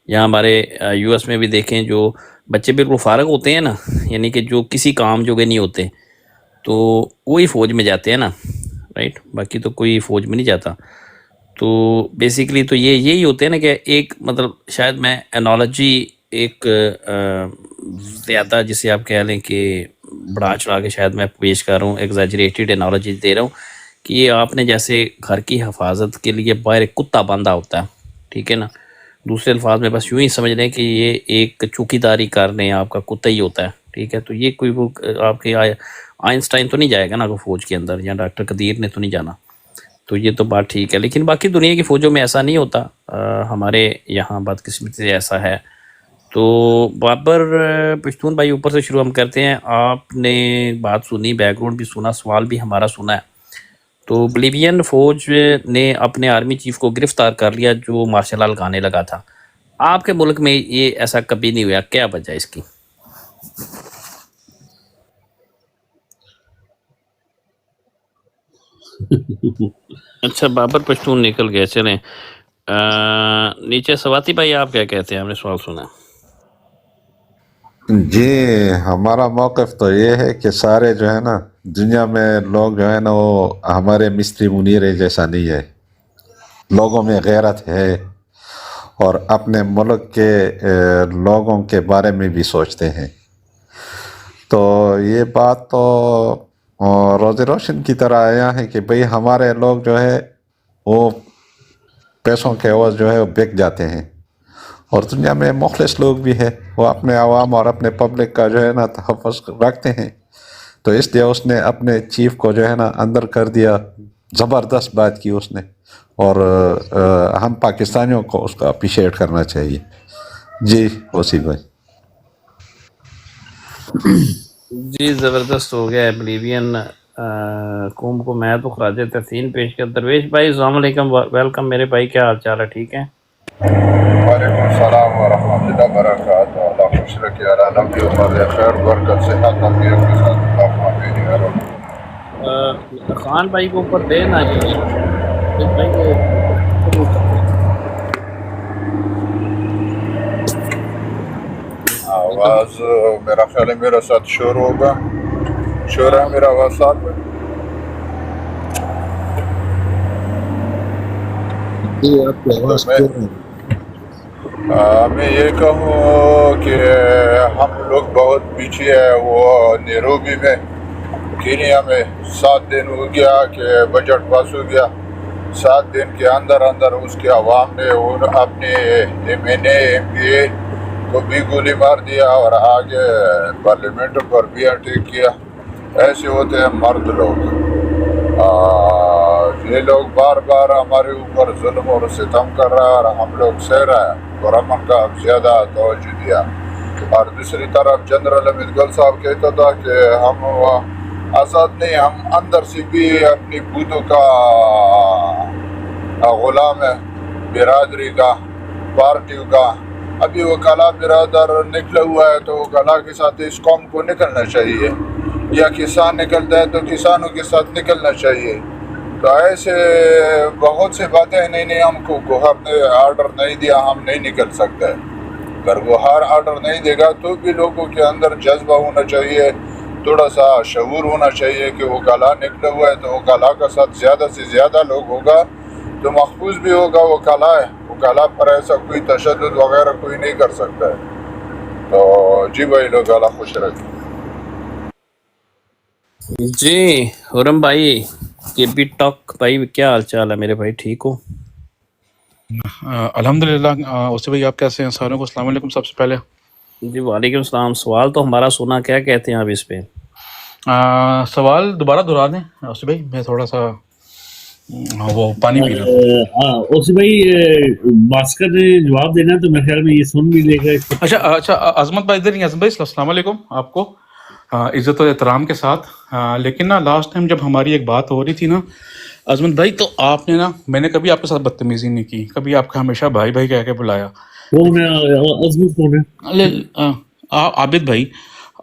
یہاں ہمارے یو ایس میں بھی دیکھیں، جو بچے بالکل فارغ ہوتے ہیں نا، یعنی کہ جو کسی کام جو کہ نہیں ہوتے، تو وہی فوج میں جاتے ہیں نا، رائٹ، باقی تو کوئی فوج میں نہیں جاتا۔ تو بیسیکلی تو یہی ہوتے ہیں نا کہ ایک مطلب شاید میں انالوجی ایک زیادہ جسے آپ کہہ لیں کہ بڑھا چڑھا کے شاید میں پیش کر رہا ہوں، ایگزیجریٹڈ انالوجی دے رہا ہوں کہ یہ آپ نے جیسے گھر کی حفاظت کے لیے باہر ایک کتا باندھا ہوتا ہے، ٹھیک ہے نا، دوسرے الفاظ میں بس یوں ہی سمجھ لیں کہ یہ ایک چوکیداری کرنے آپ کا کتا ہی ہوتا ہے، ٹھیک ہے۔ تو یہ کوئی وہ آپ کے آئنسٹائن تو نہیں جائے گا نا کوئی فوج کے اندر، یا ڈاکٹر قدیر نے تو نہیں جانا، تو یہ تو بات ٹھیک ہے۔ لیکن باقی دنیا کی فوجوں میں ایسا نہیں ہوتا، ہمارے یہاں بدقسمتی سے ایسا ہے۔ تو بابر پشتون بھائی، اوپر سے شروع ہم کرتے ہیں۔ آپ نے بات سنی، بیک گراؤنڈ بھی سنا، سوال بھی ہمارا سنا ہے۔ تو بلیوین فوج نے اپنے آرمی چیف کو گرفتار کر لیا جو مارشل لا لگانے لگا تھا۔ آپ کے ملک میں یہ ایسا کبھی نہیں ہوا، کیا وجہ اس کی؟ اچھا، بابر پشتون نکل گئے، چلیں نیچے سواتی بھائی آپ کیا کہتے ہیں؟ ہم نے سوال سنا۔ جی، ہمارا موقف تو یہ ہے کہ سارے جو ہے نا دنیا میں لوگ جو ہے نا وہ ہمارے مستری منیر جیسا نہیں ہے، لوگوں میں غیرت ہے اور اپنے ملک کے لوگوں کے بارے میں بھی سوچتے ہیں۔ تو یہ بات تو روز روشن کی طرح آیا ہے کہ بھئی ہمارے لوگ جو ہے وہ پیسوں کے عوض جو ہے وہ بک جاتے ہیں، اور دنیا میں مخلص لوگ بھی ہیں، وہ اپنے عوام اور اپنے پبلک کا جو ہے نا تحفظ رکھتے ہیں۔ تو اس لیے اس نے اپنے چیف کو جو ہے نا اندر کر دیا، زبردست بات کی اس نے، اور ہم پاکستانیوں کو اس کا اپریشیٹ کرنا چاہیے۔ جی وسیع بھائی۔ جی زبردست ہو گیا ہے، بلیوین قوم کو میں تو خراج تحسین پیش کیا. درویش بھائی السلام علیکم, ویلکم میرے بھائی, کیا حال چال ہے, ٹھیک ہیں؟ وعلیکم السلام ورحمۃ اللہ وبرکاتہ. اللہ خوش رکھے اللہ نبی عمر خیر برکت صحت تنبیہ کے ساتھ اللہ حافظ یا رب. خان بھائی کو اوپر دے نا جی, اس بھائی کو اوپر کرتے ہیں. آواز میرا خیال ہے میرا ساتھ شور ہوگا, شور ہے میرا آواز ساتھ میں. میں یہ کہوں کہ ہم لوگ بہت پیچھے ہیں. وہ نیروبی میں کینیا میں 7 دن ہو گیا کہ بجٹ پاس ہو گیا. 7 دن کے اندر اندر اس کے عوام نے اپنے MNA MPA کو بھی گولی مار دیا اور آگے پارلیمنٹ پر بھی اٹیک کیا. ایسے ہوتے ہیں مرد لوگ. یہ لوگ بار بار ہمارے اوپر ظلم اور ستم کر رہا ہے اور ہم لوگ سہ رہے ہیں. گورنمنٹ کا اب زیادہ توجہ دیا. اور دوسری طرف جنرل حمید گل صاحب کہتا تھا کہ ہم آزاد نہیں, ہم اندر سے بھی اپنی بوتوں کا غلام ہے, برادری کا, پارٹیوں کا. ابھی وہ کالا برادر نکلا ہوا ہے تو وہ کالا کے ساتھ اس قوم کو نکلنا چاہیے, یا کسان نکلتا ہے تو کسانوں کے ساتھ نکلنا چاہیے. تو ایسے بہت سے باتیں نہیں ہم کو گوہر نے آرڈر نہیں دیا, ہم نہیں نکل سکتے. اگر گوہر آرڈر نہیں دے گا تو بھی لوگوں کے اندر جذبہ ہونا چاہیے, تھوڑا سا شعور ہونا چاہیے کہ وہ کالا نکلا ہوا ہے تو وہ کالا کا ساتھ زیادہ سے زیادہ لوگ ہوگا تو محفوظ بھی ہوگا. وہ کالا ہے, وہ کالا پر ایسا کوئی تشدد وغیرہ کوئی نہیں کر سکتا ہے. تو جی بھائی لوگ اللہ خوش رکھیں. جی حرم بھائی, یہ بھی ٹاک بھائی, کیا حال چال ہے میرے بھائی, ٹھیک ہو؟ الحمد للہ. اس بھائی آپ کیسے ہیں؟ ساروں کو السلام علیکم. سب سے پہلے جی وعلیکم السلام. سوال تو ہمارا سنا, کیا کہتے ہیں آپ اس پہ؟ سوال دوبارہ دہرا دیں اس بھائی, میں تھوڑا سا وہ پانی پی رہا تھا. اوسی بھائی باسکر نے جواب دینا ہے تو میرے خیال میں یہ سن بھی لے گا. اچھا عظمت بھائی ادھر نہیں. عظمت بھائی السلام علیکم آپ کو, عزت و احترام کے ساتھ. لیکن نا لاسٹ ٹائم جب ہماری ایک بات ہو رہی تھی نا عظمت بھائی, تو آپ نے نا, میں نے کبھی آپ کے ساتھ بدتمیزی نہیں کی, کبھی آپ کا ہمیشہ بھائی بھائی کہہ کے بلایا. کون ہے عظمت؟ کون ہے؟ عابد بھائی,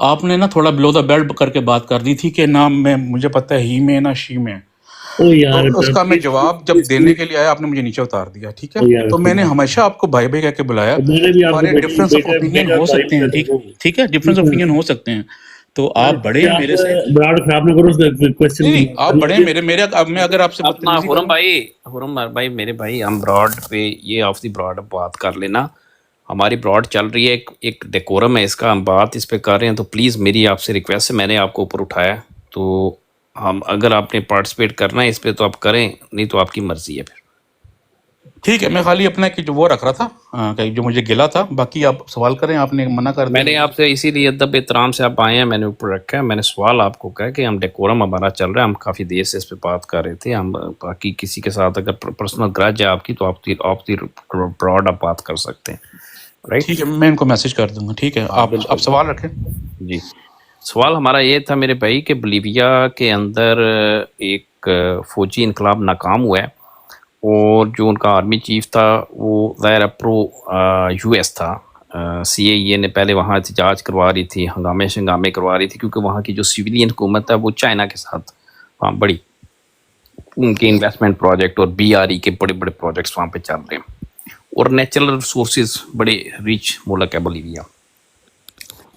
آپ نے نا تھوڑا بلو دا بیلٹ کر کے بات کر دی تھی کہ نہ میں مجھے پتہ ہے ہی میں نہ شی میں. تو اس کا میں جواب جب دینے کے لیے آیا آپ نے مجھے نیچے اتار دیا, ٹھیک ہے. تو میں نے ہمیشہ آپ کو بھائی بھائی کہہ کے بلایا. ہمارے ڈفرینس آف اوپینین ہو سکتے ہیں, ٹھیک ہے, ڈفرینس آف اوپینین ہو سکتے ہیں. تو آپ بڑے ہیں میرے سے, نہیں آپ بڑے ہیں میرے اب میں اگر آپ سے اپنا حرم بھائی میرے بھائی, ہم براڈ پہ یہ آف دی براڈ بات کر لینا. ہماری براڈ چل رہی ہے, ایک ڈیکورم ہے اس کا, ہم بات اس پہ کر رہے ہیں. تو پلیز میری آپ سے ریکویسٹ ہے, میں نے آپ کو اوپر اٹھایا, تو ہم اگر آپ نے پارٹیسپیٹ کرنا ہے اس پہ تو آپ کریں, نہیں تو آپ کی مرضی ہے پھر. ٹھیک ہے. میں خالی اپنا جو وہ رکھ رہا تھا کہ جو مجھے گلا تھا, باقی آپ سوال کریں. آپ نے منع کر دیا. میں نے آپ سے اسی لیے ادب احترام سے آپ آئے ہیں, میں نے اوپر رکھا ہے. میں نے سوال آپ کو کہا کہ ہم ڈیکورم ہمارا چل رہا ہے, ہم کافی دیر سے اس پہ بات کر رہے تھے. ہم باقی کسی کے ساتھ اگر پرسنل گرج ہے آپ کی تو آپ دی براڈ آپ بات کر سکتے ہیں, رائٹ؟ ٹھیک ہے, میں ان کو میسج کر دوں گا. ٹھیک ہے, آپ سوال رکھیں. جی سوال ہمارا یہ تھا میرے بھائی کہ بولیویا کے اندر ایک فوجی انقلاب ناکام ہوا ہے, اور جو ان کا آرمی چیف تھا وہ ظاہر پرو US تھا. CIA نے پہلے وہاں احتجاج کروا رہی تھی, ہنگامے کروا رہی تھی, کیونکہ وہاں کی جو سویلین حکومت ہے وہ چائنا کے ساتھ وہاں بڑی ان کے انویسٹمنٹ پروجیکٹ اور BRE کے بڑے بڑے پروجیکٹس وہاں پہ چل رہے ہیں, اور نیچرل ریسورسز بڑے ریچ ملک ہے بولیویا.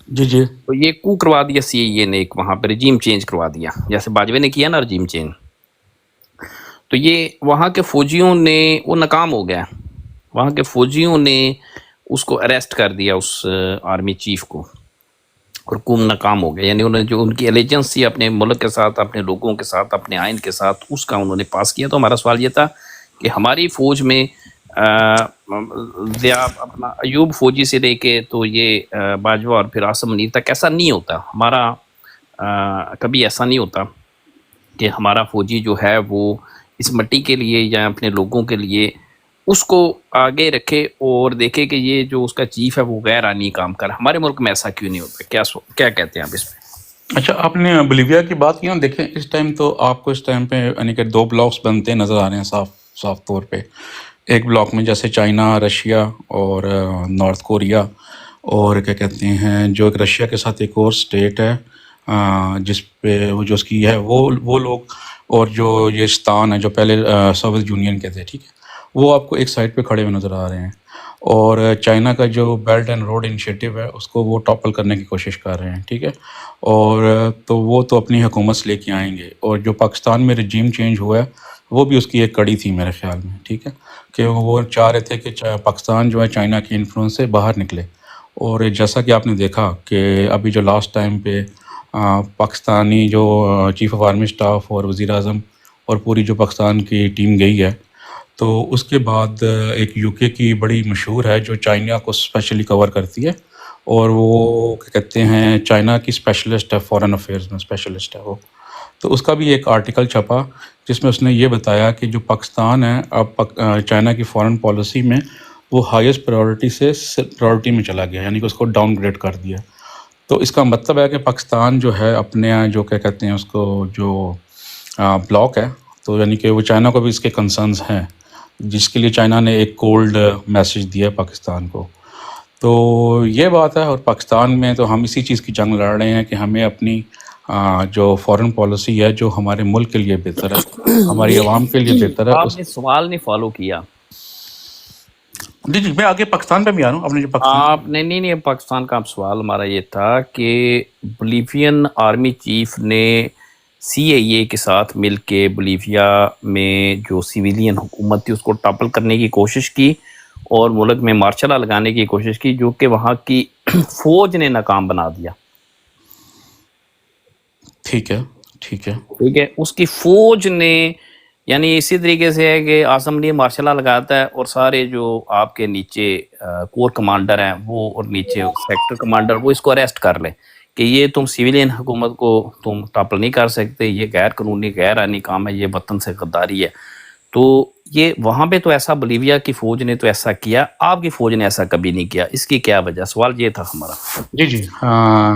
جی تو یہ کو کروا دیا CIA نے, ایک وہاں پہ رجیم چینج کروا دیا, جیسے باجوے نے کیا نا رجیم چینج. تو یہ وہاں کے فوجیوں نے, وہ ناکام ہو گیا, وہاں کے فوجیوں نے اس کو اریسٹ کر دیا, اس آرمی چیف کو, اور حکومت ناکام ہو گیا. یعنی انہوں نے جو ان کی الیجنس تھی اپنے ملک کے ساتھ, اپنے لوگوں کے ساتھ, اپنے آئین کے ساتھ, اس کا انہوں نے پاس کیا. تو ہمارا سوال یہ تھا کہ ہماری فوج میں اپنا ایوب فوجی سے لے کے تو یہ باجوہ اور پھر عاصم منیر تک ایسا نہیں ہوتا. ہمارا کبھی ایسا نہیں ہوتا کہ ہمارا فوجی جو ہے وہ اس مٹی کے لیے یا اپنے لوگوں کے لیے اس کو آگے رکھے اور دیکھے کہ یہ جو اس کا چیف ہے وہ غیر آئینی کام کر. ہمارے ملک میں ایسا کیوں نہیں ہوتا؟ کیا کہتے ہیں آپ اس پہ؟ اچھا، آپ نے بولیویا کی بات کی نا، دیکھیں اس ٹائم تو آپ کو اس ٹائم پہ یعنی کہ 2 بلاکس بنتے نظر آ رہے ہیں صاف صاف طور پہ. ایک بلاک میں جیسے چائنا، رشیا اور نارتھ کوریا، اور کیا کہتے ہیں جو ایک رشیا کے ساتھ ایک اور اسٹیٹ ہے جس پہ وہ جو اس کی ہے وہ لوگ، اور جو یہ ستان ہے جو پہلے سوویت یونین کے تھے، ٹھیک ہے، وہ آپ کو ایک سائڈ پہ کھڑے ہوئے نظر آ رہے ہیں. اور چائنا کا جو بیلٹ اینڈ روڈ انیشیٹو ہے اس کو وہ ٹاپل کرنے کی کوشش کر رہے ہیں، ٹھیک ہے. اور تو وہ تو اپنی حکومت سے لے کے آئیں گے. اور جو پاکستان میں رجیم چینج ہوا ہے وہ بھی اس کی ایک کڑی تھی میرے خیال میں، ٹھیک ہے، کہ وہ چاہ رہے تھے کہ پاکستان جو ہے چائنا کی انفلوئنس سے باہر نکلے. اور جیسا کہ آپ نے دیکھا کہ ابھی جو لاسٹ ٹائم پہ پاکستانی جو چیف آف آرمی اسٹاف اور وزیر اعظم اور پوری جو پاکستان کی ٹیم گئی ہے، تو اس کے بعد ایک یو کے کی بڑی مشہور ہے جو چائنا کو اسپیشلی کور کرتی ہے، اور وہ کیا کہتے ہیں چائنا کی اسپیشلسٹ ہے، فارن افیئرز میں اسپیشلسٹ ہے وہ. تو اس کا بھی ایک آرٹیکل چھپا جس میں اس نے یہ بتایا کہ جو پاکستان ہے اب چائنا کی فارن پالیسی میں وہ ہائیسٹ پرائورٹی سے پرائورٹی میں چلا گیا، یعنی کہ اس کو ڈاؤن گریڈ کر دیا. تو اس کا مطلب ہے کہ پاکستان جو ہے اپنے جو کیا کہتے ہیں اس کو جو بلاک ہے، تو یعنی کہ وہ چائنا کو بھی اس کے کنسرنز ہیں، جس کے لیے چائنا نے ایک کولڈ میسج دیا پاکستان کو. تو یہ بات ہے. اور پاکستان میں تو ہم اسی چیز کی جنگ لڑ رہے ہیں کہ ہمیں اپنی جو فارن پالیسی ہے جو ہمارے ملک کے لیے بہتر ہے، ہماری عوام کے لیے بہتر ہے. آپ نے سوال نہیں فالو کیا. جی میں آگے پاکستان پہ بھی آ رہا ہوں. آپ نے جو آپ نے نہیں پاکستان کا سوال ہمارا یہ تھا کہ بولیوین آرمی چیف نے سی اے اے کے ساتھ مل کے بولیویا میں جو سویلین حکومت تھی اس کو ٹاپل کرنے کی کوشش کی اور ملک میں مارشل لا لگانے کی کوشش کی، جو کہ وہاں کی فوج نے ناکام بنا دیا. ٹھیک ہے. اس کی فوج نے، یعنی اسی طریقے سے ہے کہ آسم علی مارشل لا لگاتا ہے اور سارے جو آپ کے نیچے کور کمانڈر ہیں وہ اور نیچے سیکٹر کمانڈر وہ اس کو اریسٹ کر لیں کہ یہ تم سویلین حکومت کو تم ٹاپل نہیں کر سکتے، یہ غیر قانونی غیر آئینی کام ہے، یہ وطن سے غداری ہے. تو یہ وہاں پہ تو ایسا بولیویا کی فوج نے تو ایسا کیا، آپ کی فوج نے ایسا کبھی نہیں کیا، اس کی کیا وجہ؟ سوال یہ تھا ہمارا.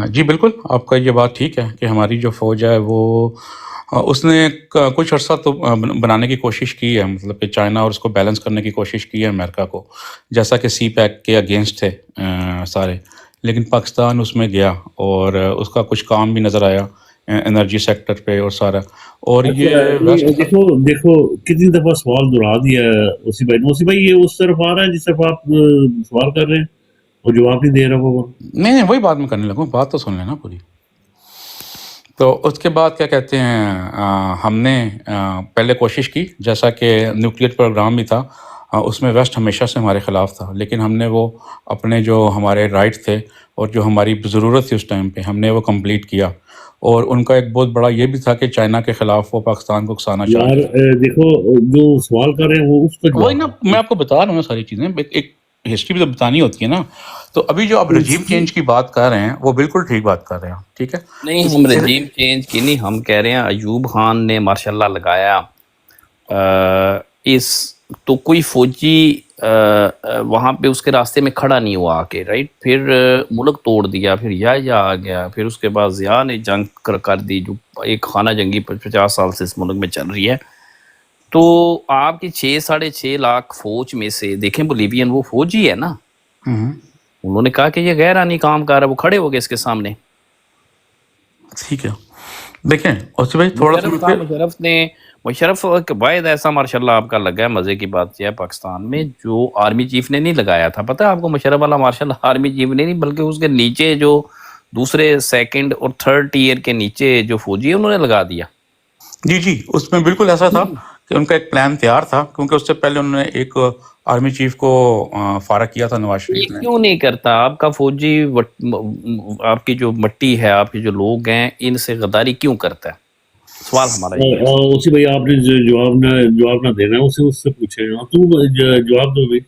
جی بالکل آپ کا یہ بات ٹھیک ہے کہ ہماری جو فوج ہے وہ اس نے کچھ عرصہ تو بنانے کی کوشش کی ہے، مطلب کہ چائنا اور اس کو بیلنس کرنے کی کوشش کی ہے امریکہ کو، جیسا کہ سی پیک کے اگینسٹ تھے سارے. لیکن پاکستان اس میں گیا اور اس کا کچھ کام بھی نظر آیا انرجی سیکٹر پہ اور سارا. اور یہ دیکھو کتنی دفعہ سوال دہرا دیا اسی بھائی یہ اس طرف آ رہا ہے جس طرف آپ سوال کر رہے ہیں اور جواب نہیں دے رہا وہ. نہیں وہی بات میں کرنے لگوں، بات تو سن لینا پوری. تو اس کے بعد کیا کہتے ہیں ہم نے پہلے کوشش کی، جیسا کہ نیوکلیئر پروگرام بھی تھا اس میں ویسٹ ہمیشہ سے ہمارے خلاف تھا، لیکن ہم نے وہ اپنے جو ہمارے رائٹ تھے اور جو ہماری ضرورت تھی اس ٹائم پہ ہم نے وہ کمپلیٹ کیا. اور ان کا ایک بہت بڑا یہ بھی تھا کہ چائنا کے خلاف وہ پاکستان کو اکسانا چاہتے ہیں. دیکھو جو سوال کر رہے ہیں وہ اس وہی نا میں آپ کو بتا رہا ہوں ساری چیزیں، ایک ہسٹری بھی تو بتانی ہوتی ہے نا. تو ابھی جو آپ رجیم چینج کی بات کر رہے ہیں وہ بالکل ٹھیک بات کر رہے ہیں، ٹھیک ہے. نہیں ہم رجیم چینج کی نہیں، ہم کہہ رہے ہیں ایوب خان نے ماشاء اللہ لگایا اس تو کوئی فوجی وہاں پہ اس کے راستے میں کھڑا نہیں ہوا آ کے، رائٹ. پھر ملک توڑ دیا، پھر یا آ گیا، پھر اس کے بعد ضیاء نے جنگ کر دی جو ایک خانہ جنگی 50 سال سے اس ملک میں چل رہی ہے. تو آپ کی 6.5 لاکھ فوج میں سے دیکھیں بولیوین وہ فوجی ہے نا، انہوں نے کہا کہ یہ غیر آئینی کام کر رہا ہے، وہ کھڑے ہو گئے اس کے سامنے. ٹھیک ہے. دیکھیں اوسی بھائی تھوڑا سا مشرف واحد ایسا ماشاء اللہ آپ کا لگا ہے. مزے کی بات یہ ہے پاکستان میں جو آرمی چیف نے نہیں لگایا تھا، پتہ ہے آپ کو مشرف والا ماشاء اللہ آرمی چیف نے نہیں بلکہ اس کے نیچے جو دوسرے سیکنڈ اور تھرڈ ٹیئر کے نیچے جو فوجی ہے انہوں نے لگا دیا. جی اس میں بالکل ایسا تھا کہ ان کا ایک پلان تیار تھا، کیونکہ اس سے پہلے انہوں نے ایک آرمی چیف کو فارغ کیا تھا نواز شریف نے. کیوں نہیں کرتا آپ کا فوجی؟ آپ کی جو مٹی ہے، آپ کے جو لوگ ہیں، ان سے غداری کیوں کرتا ہے؟ سوال ہمارا اسی بھائی آپ نے جواب نہ دینا ہے اس سے پوچھے جواب دو بھی.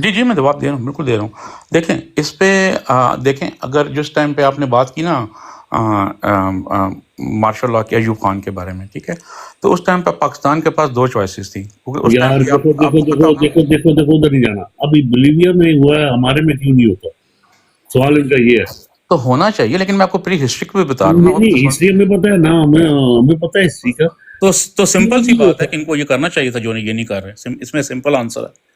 جی میں جواب دے رہا ہوں، بالکل دے رہا ہوں. دیکھیں اس پہ دیکھیں اگر جس ٹائم پہ آپ نے بات کی نا مارشل لا کی ایوب خان کے بارے میں، ٹھیک ہے، تو اس ٹائم پہ پاکستان کے پاس 2 چوائسیز تھی. دیکھو ادھر نہیں جانا. ابھی بولیویا میں ہوا ہے، ہمارے میں کیوں نہیں ہوتا؟ سوال ان کا یہ ہے. تو ہونا چاہیے، لیکن میں آپ کو پری ہسٹری کو بھی بتا رہا ہوں. نہیں ہسٹری ہمیں پتہ ہے نا، ہمیں پتہ ہے ہسٹری کا. تو سمپل سی بات ہے کہ ان کو یہ کرنا چاہیے تھا جو یہ نہیں کر رہے. اس میں سمپل آنسر ہے.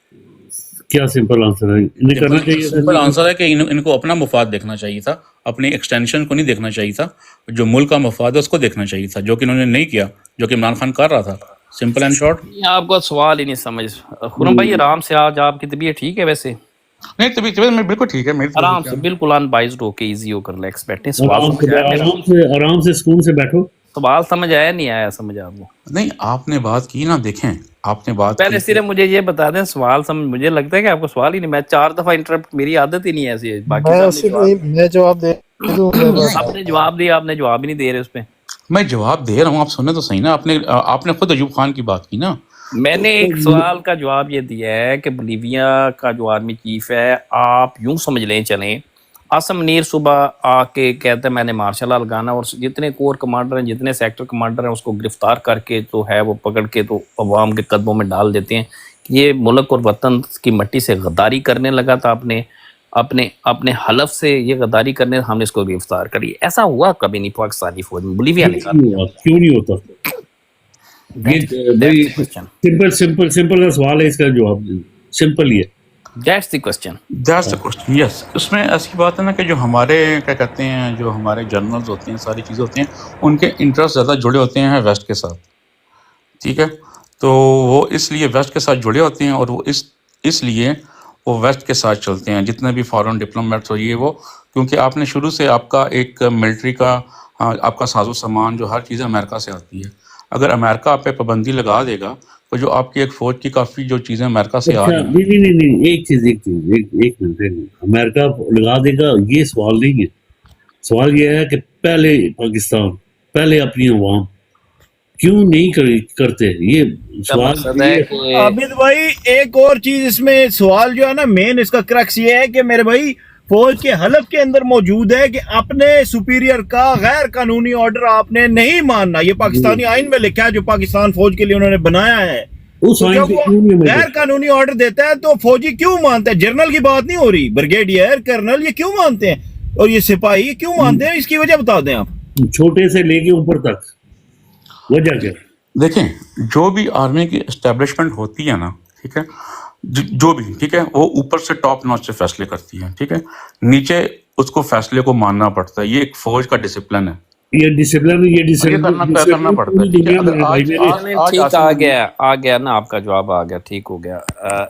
کیا سمپل آنسر ہے؟ انہیں کرنا چاہیے تھا. سمپل آنسر ہے کہ ان کو اپنا مفاد دیکھنا چاہیے تھا، اپنی ایکسٹینشن کو نہیں دیکھنا چاہیے تھا. جو ملک کا مفاد ہے اس کو دیکھنا چاہیے تھا، جو کہ انہوں نے نہیں کیا، جو کہ عمران خان کر رہا تھا. Simple and short. آپ کو سوال ہی نہیں سمجھ. خرم بھائی آرام سے، آج آپ کی طبیعت ٹھیک ہے؟ ویسے نہیں طبیعت میں بالکل ٹھیک ہے. آرام سے بالکل ان بائزڈ ہو کے ایزی ہو کر ریلیکس بیٹھے. سوال آرام سے سکون سے بیٹھو. سوال سمجھ آیا نہیں آیا سمجھ آپ کو؟ نہیں آپ نے بات کی نا، دیکھیں آپ نے بات پہلے کی. صرف مجھے یہ بتا دیں سوال سمجھ. مجھے لگتا ہے کہ آپ کو سوال ہی نہیں. میں 4 دفعہ انٹرپٹ، میری عادت ہی نہیں ہے ایسی. باقی میں جواب دے دوں. آپ نے جواب دیا، آپ نے جواب ہی نہیں دے رہے اس پہ. میں جواب دے رہا ہوں، آپ سنیں تو صحیح نا. آپ نے خود ایوب خان کی بات کی نا. میں نے ایک سوال کا جواب یہ دیا ہے کہ بولیویا کا جو آرمی چیف ہے، آپ یوں سمجھ لیں چلیں، عاصم منیر صبح آ کے کہتا ہے میں نے مارشل لا لگانا، اور جتنے کور کمانڈر ہیں، جتنے سیکٹر کمانڈر ہیں، اس کو گرفتار کر کے تو ہے وہ پکڑ کے تو عوام کے قدموں میں ڈال دیتے ہیں. یہ ملک اور وطن کی مٹی سے غداری کرنے لگا تھا. اپنے حلف سے یہ غداری کرنے، ہم نے اس کو گرفتار کری. ایسا ہوا کبھی نہیں پاکستانی فوج میں. بولیویا نے کیوں نہیں ہوتا؟ سمپل کا سوال ہے، اس کا جواب سمپل ہی ہے. That's the question. یس. اس میں ایسی بات ہے نا کہ جو ہمارے کیا کہتے ہیں، جو ہمارے جنرلز ہوتے ہیں، ساری چیزیں ہوتی ہیں، ان کے انٹرسٹ زیادہ جڑے ہوتے ہیں ویسٹ کے ساتھ. ٹھیک ہے، تو وہ اس لیے ویسٹ کے ساتھ جڑے ہوتے ہیں، اور وہ اس لیے وہ ویسٹ کے ساتھ چلتے ہیں. جتنے بھی فارن ڈپلومیٹس ہو یہ وہ، کیونکہ آپ نے شروع سے آپ کا ایک ملٹری کا آپ کا ساز و سامان جو ہر چیز امریکہ سے آتی ہے. اگر امریکہ آپ پہ پابندی لگا دے گا تو جو آپ کی ایک فوج کی کافی جو چیزیں امریکہ سے آ رہی ہیں. نہیں ایک منٹ امریکہ لگا دے گا یہ سوال نہیں ہے. سوال یہ ہے کہ پہلے پاکستان، پہلے اپنی عوام کیوں نہیں کرتے. یہ سوال عابد بھائی ایک اور چیز اس میں سوال جو ہے نا مین، اس کا کرکس یہ ہے کہ میرے بھائی فوج کے حلف کے اندر موجود ہے کہ اپنے سپیریئر کا غیر قانونی آرڈر آپ نے نہیں ماننا. یہ پاکستانی آئین میں لکھا ہے جو پاکستان فوج کے لیے انہوں نے بنایا ہے. جب وہ غیر قانونی آرڈر دیتا ہے تو فوجی کیوں مانتے ہیں؟ جنرل کی بات نہیں ہو رہی، بریگیڈیئر کرنل یہ کیوں مانتے ہیں، اور یہ سپاہی کیوں مانتے ہیں؟ اس کی وجہ بتا دیں آپ. چھوٹے سے لے کے اوپر تک وجہ کیا؟ دیکھیں جو بھی آرمی کی اسٹیبلشمنٹ ہوتی ہے نا، ٹھیک ہے، جو بھی ٹھیک ہے، وہ اوپر سے ٹاپ ناچ سے فیصلے کرتی ہے. ٹھیک ہے، نیچے اس کو فیصلے کو ماننا پڑتا ہے. یہ ایک فوج کا ڈسپلن ہے. یہ ڈسپلن کرنا پڑتا ہے. ٹھیک آ گیا نا، آپ کا جواب آ گیا، ٹھیک ہو گیا.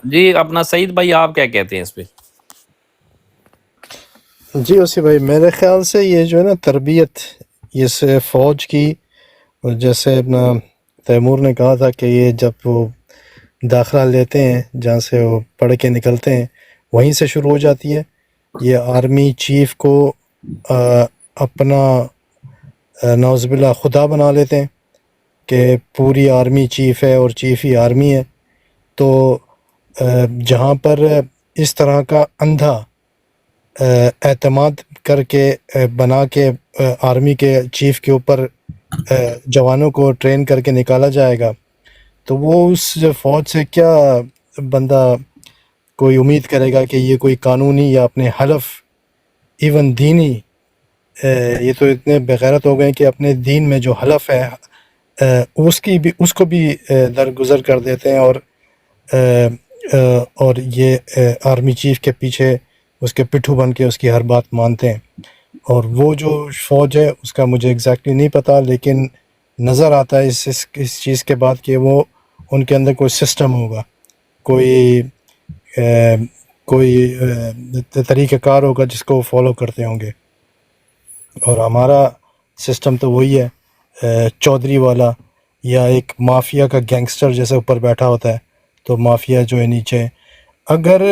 جی اپنا سعید بھائی آپ کیا کہتے ہیں اس پہ؟ جی اسی بھائی میرے خیال سے یہ جو ہے نا تربیت اس فوج کی، جیسے اپنا تیمور نے کہا تھا کہ یہ جب وہ داخلہ لیتے ہیں جہاں سے وہ پڑھ کے نکلتے ہیں وہیں سے شروع ہو جاتی ہے. یہ آرمی چیف کو اپنا نعوذ باللہ خدا بنا لیتے ہیں کہ پوری آرمی چیف ہے اور چیف ہی آرمی ہے. تو جہاں پر اس طرح کا اندھا اعتماد کر کے بنا کے آرمی کے چیف کے اوپر جوانوں کو ٹرین کر کے نکالا جائے گا، تو وہ اس فوج سے کیا بندہ کوئی امید کرے گا کہ یہ کوئی قانونی یا اپنے حلف ایون دینی، یہ تو اتنے بغیرت ہو گئے کہ اپنے دین میں جو حلف ہے اس کو بھی درگزر کر دیتے ہیں، اور یہ آرمی چیف کے پیچھے اس کے پٹھو بن کے اس کی ہر بات مانتے ہیں. اور وہ جو فوج ہے اس کا مجھے ایگزیکٹلی نہیں پتہ، لیکن نظر آتا ہے اس چیز کے بعد کہ وہ ان کے اندر کوئی سسٹم ہوگا، کوئی طریقہ کار ہوگا جس کو وہ فالو کرتے ہوں گے. اور ہمارا سسٹم تو وہی ہے چودھری والا، یا ایک مافیا کا گینگسٹر جیسے اوپر بیٹھا ہوتا ہے تو مافیا جو ہے نیچے. اگر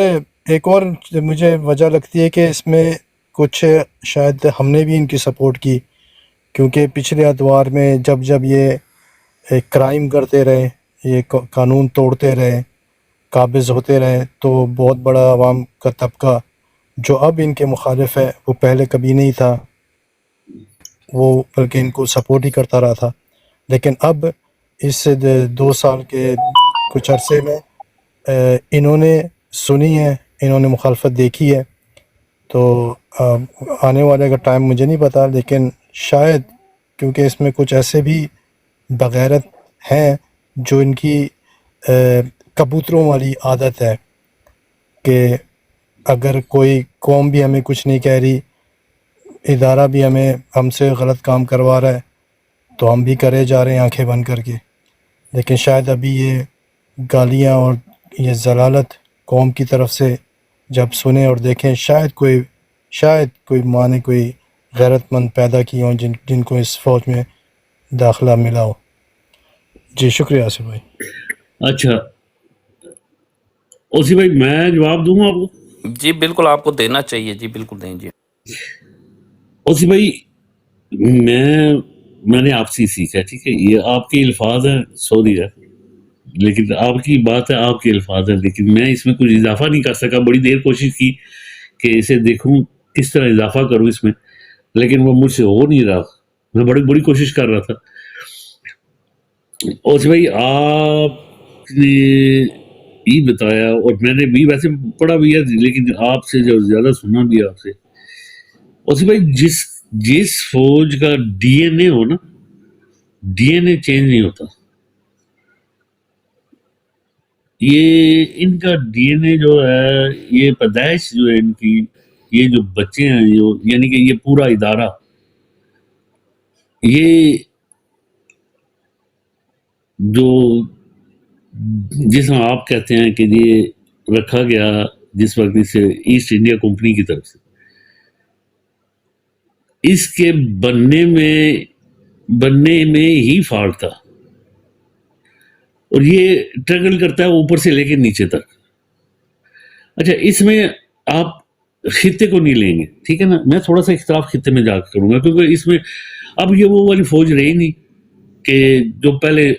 ایک اور مجھے وجہ لگتی ہے کہ اس میں کچھ شاید ہم نے بھی ان کی سپورٹ کی، کیونکہ پچھلے ادوار میں جب یہ کرائم کرتے رہے، یہ قانون توڑتے رہے، قابض ہوتے رہے، تو بہت بڑا عوام کا طبقہ جو اب ان کے مخالف ہے وہ پہلے کبھی نہیں تھا، وہ بلکہ ان کو سپورٹ ہی کرتا رہا تھا. لیکن اب اس 2 سال کے کچھ عرصے میں انہوں نے سنی ہے، انہوں نے مخالفت دیکھی ہے، تو آنے والے کا ٹائم مجھے نہیں پتہ، لیکن شاید کیونکہ اس میں کچھ ایسے بھی بغیرت ہیں جو ان کی کبوتروں والی عادت ہے کہ اگر کوئی قوم بھی ہمیں کچھ نہیں کہہ رہی، ادارہ بھی ہم سے غلط کام کروا رہا ہے، تو ہم بھی کرے جا رہے ہیں آنکھیں بند کر کے. لیکن شاید ابھی یہ گالیاں اور یہ ضلالت قوم کی طرف سے جب سنیں اور دیکھیں، شاید کوئی ماں نے کوئی غیرت مند پیدا کی ہوں جن کو اس فوج میں داخلہ ملا ہو. جی شکریہ آصف بھائی. اچھا اوسی بھائی میں جواب دوں گا آپ کو. جی بالکل آپ کو دینا چاہیے، جی بالکل دیں. جی اوسی بھائی میں نے آپ سے سیکھا، ٹھیک ہے، یہ آپ کے الفاظ ہیں، سوری ہے، لیکن آپ کی بات ہے، آپ کے الفاظ ہیں، لیکن میں اس میں کچھ اضافہ نہیں کر سکا. بڑی دیر کوشش کی کہ اسے دیکھوں کس طرح اضافہ کروں اس میں، لیکن وہ مجھ سے ہو نہیں رہا. میں بڑی کوشش کر رہا تھا. اوسی بھائی آپ نے یہ بتایا، اور میں نے بھی ویسے پڑھا بھی ہے، لیکن آپ سے جو زیادہ سنا بھی ہے آپ سے. اوسی بھائی جس فوج کا ڈی این اے ہو نا، ڈی این اے چینج نہیں ہوتا. یہ ان کا ڈی این اے جو ہے، یہ پیدائش جو ہے ان کی، یہ جو بچے ہیں یعنی کہ یہ پورا ادارہ، یہ جو جس میں آپ کہتے ہیں کہ یہ رکھا گیا جس وقت اسے ایسٹ انڈیا کمپنی کی طرف سے، اس کے بننے میں ہی فالٹ تھا، اور یہ ٹریگل کرتا ہے اوپر سے لے کے نیچے تک. اچھا اس میں آپ خطے کو نہیں لیں گے، ٹھیک ہے نا، میں تھوڑا سا اختلاف خطے میں جا کے کروں گا، کیونکہ اس میں اب یہ وہ والی فوج رہی نہیں کہ جو پہلے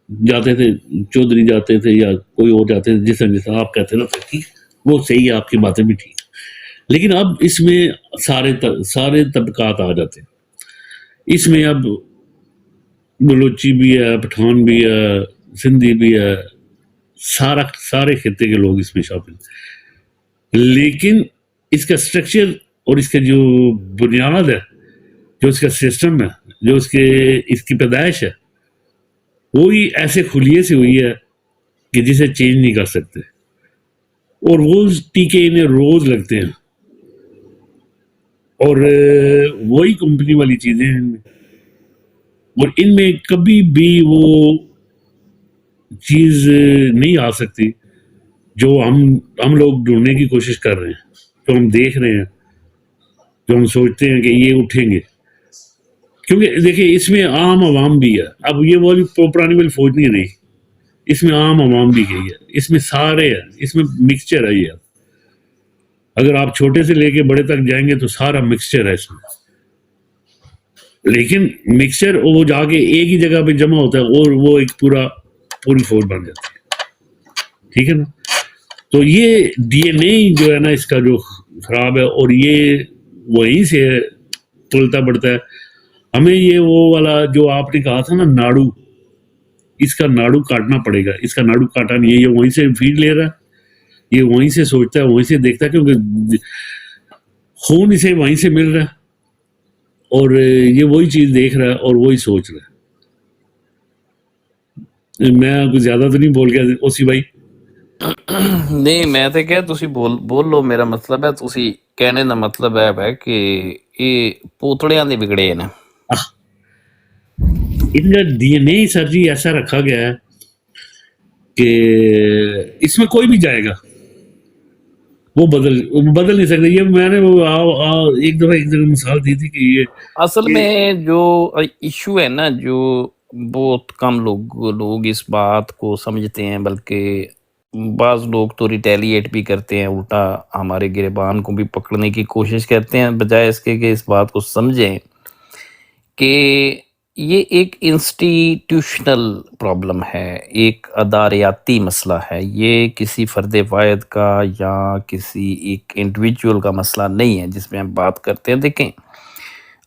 جاتے تھے، چودھری جاتے تھے یا کوئی اور جاتے تھے، جیسا آپ کہتے نا، ٹھیک وہ صحیح ہے، آپ کی باتیں بھی ٹھیک. لیکن اب اس میں سارے طبقات آ جاتے ہیں. اس میں اب بلوچی بھی ہے، پٹھان بھی ہے، سندھی بھی ہے، سارے خطے کے لوگ اس میں شامل ہیں. لیکن اس کا سٹرکچر اور اس کا جو بنیاد ہے، جو اس کا سسٹم ہے، جو اس کی پیدائش ہے، وہی ایسے خلیے سے ہوئی ہے کہ جسے چینج نہیں کر سکتے، اور وہ ٹیکے انہیں روز لگتے ہیں، اور وہی کمپنی والی چیزیں ہیں ان میں، اور ان میں کبھی بھی وہ چیز نہیں آ سکتی جو ہم لوگ ڈھونڈنے کی کوشش کر رہے ہیں، جو ہم دیکھ رہے ہیں، جو ہم سوچتے ہیں کہ یہ اٹھیں گے. کیونکہ دیکھیں اس میں عام عوام بھی ہے. اب یہ والی پرانی والی فوج نہیں رہی، اس میں عام عوام بھی گئی ہے، اس میں سارے ہیں، اس میں مکسچر ہے. یہ اگر آپ چھوٹے سے لے کے بڑے تک جائیں گے تو سارا مکسچر ہے اس میں. لیکن مکسچر وہ جا کے ایک ہی جگہ پہ جمع ہوتا ہے اور وہ ایک پوری فوج بن جاتی ہے، ٹھیک ہے نا. تو یہ ڈی این اے جو ہے نا اس کا جو خراب ہے، اور یہ وہیں سے پلتا بڑھتا ہے. ہمیں یہ وہ والا جو آپ نے کہا تھا نا ناڑو، اس کا ناڑو کاٹنا پڑے گا. اس کا ناڑو کاٹا نہیں ہے، یہ وہیں سے فیڈ لے رہا ہے، یہ وہیں سے سوچتا ہے، وہیں سے دیکھتا ہے، کیونکہ خون اسے وہیں سے مل رہا ہے، اور یہ وہی چیز دیکھ رہا ہے اور وہی سوچ رہا ہے. میں کچھ زیادہ تو نہیں بول گیا اوسی بھائی؟ نہیں میں تو کہہ تسی بول لو. میرا مطلب ہے تسی کہنے دا مطلب ہے کہ یہ پوتڑیاں دے بگڑے نے. ان کا ڈی این اے سر جی ایسا رکھا گیا ہے کہ اس میں کوئی بھی جائے گا وہ بدل نہیں سکتے. یہ میں نے ایک دفعہ مثال دی تھی کہ یہ اصل میں جو ایشو ہے نا، جو بہت کم لوگ اس بات کو سمجھتے ہیں، بلکہ بعض لوگ تو ریٹیلیٹ بھی کرتے ہیں، الٹا ہمارے گریبان کو بھی پکڑنے کی کوشش کرتے ہیں، بجائے اس کے کہ اس بات کو سمجھیں کہ یہ ایک انسٹیٹیوشنل پرابلم ہے، ایک اداریاتی مسئلہ ہے. یہ کسی فرد واحد کا یا کسی ایک انڈیویجول کا مسئلہ نہیں ہے جس میں ہم بات کرتے ہیں. دیکھیں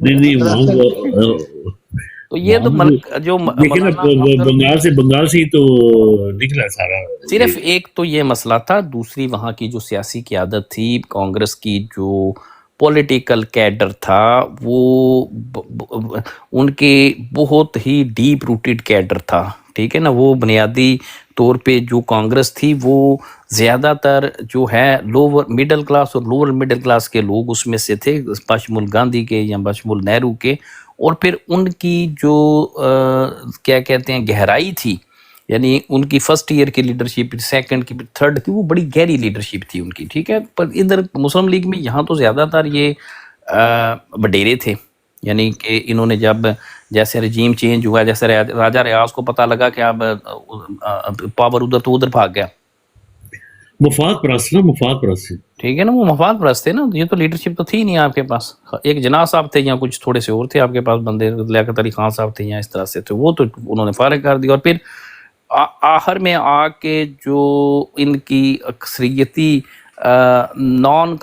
نہیں وہاں تو یہ تو جو دیکھیں نا بنگال سے ہی تو نکلا سارا. صرف ایک تو یہ مسئلہ تھا، دوسری وہاں کی جو سیاسی قیادت تھی، کانگریس کی جو پولیٹیکل کیڈر تھا، وہ ان کے بہت ہی ڈیپ روٹیڈ کیڈر تھا، ٹھیک ہے نا. وہ بنیادی طور پہ جو کانگریس تھی وہ زیادہ تر جو ہے لوور مڈل کلاس اور لوور مڈل کلاس کے لوگ اس میں سے تھے، بشمول گاندھی کے یا بشمول نہرو کے. اور پھر ان کی جو کیا کہتے ہیں گہرائی تھی، یعنی ان کی فرسٹ ایئر کی لیڈرشپ، سیکنڈ کی، تھرڈ کی، وہ بڑی گہری لیڈرشپ تھی ان کی، ٹھیک ہے. پر ادھر مسلم لیگ میں یہاں تو زیادہ تر یہ وڈیرے تھے، یعنی کہ انہوں نے جب جیسے رجیم چینج ہوا، جیسے راجہ ریاض کو پتہ لگا کہ اب پاور ادھر تو ادھر بھاگ گیا. مفاد پرست ٹھیک ہے نا، وہ مفاد پرست تھے نا. یہ تو لیڈرشپ تو تھی نہیں آپ کے پاس. ایک جناح صاحب تھے یا کچھ تھوڑے سے اور تھے آپ کے پاس بندے، لیاقت علی خان صاحب تھے یا اس طرح سے تھے، وہ تو انہوں نے فارغ کر دیا. اور پھر آخر میں آ کے جو ان کی اکثریتی نان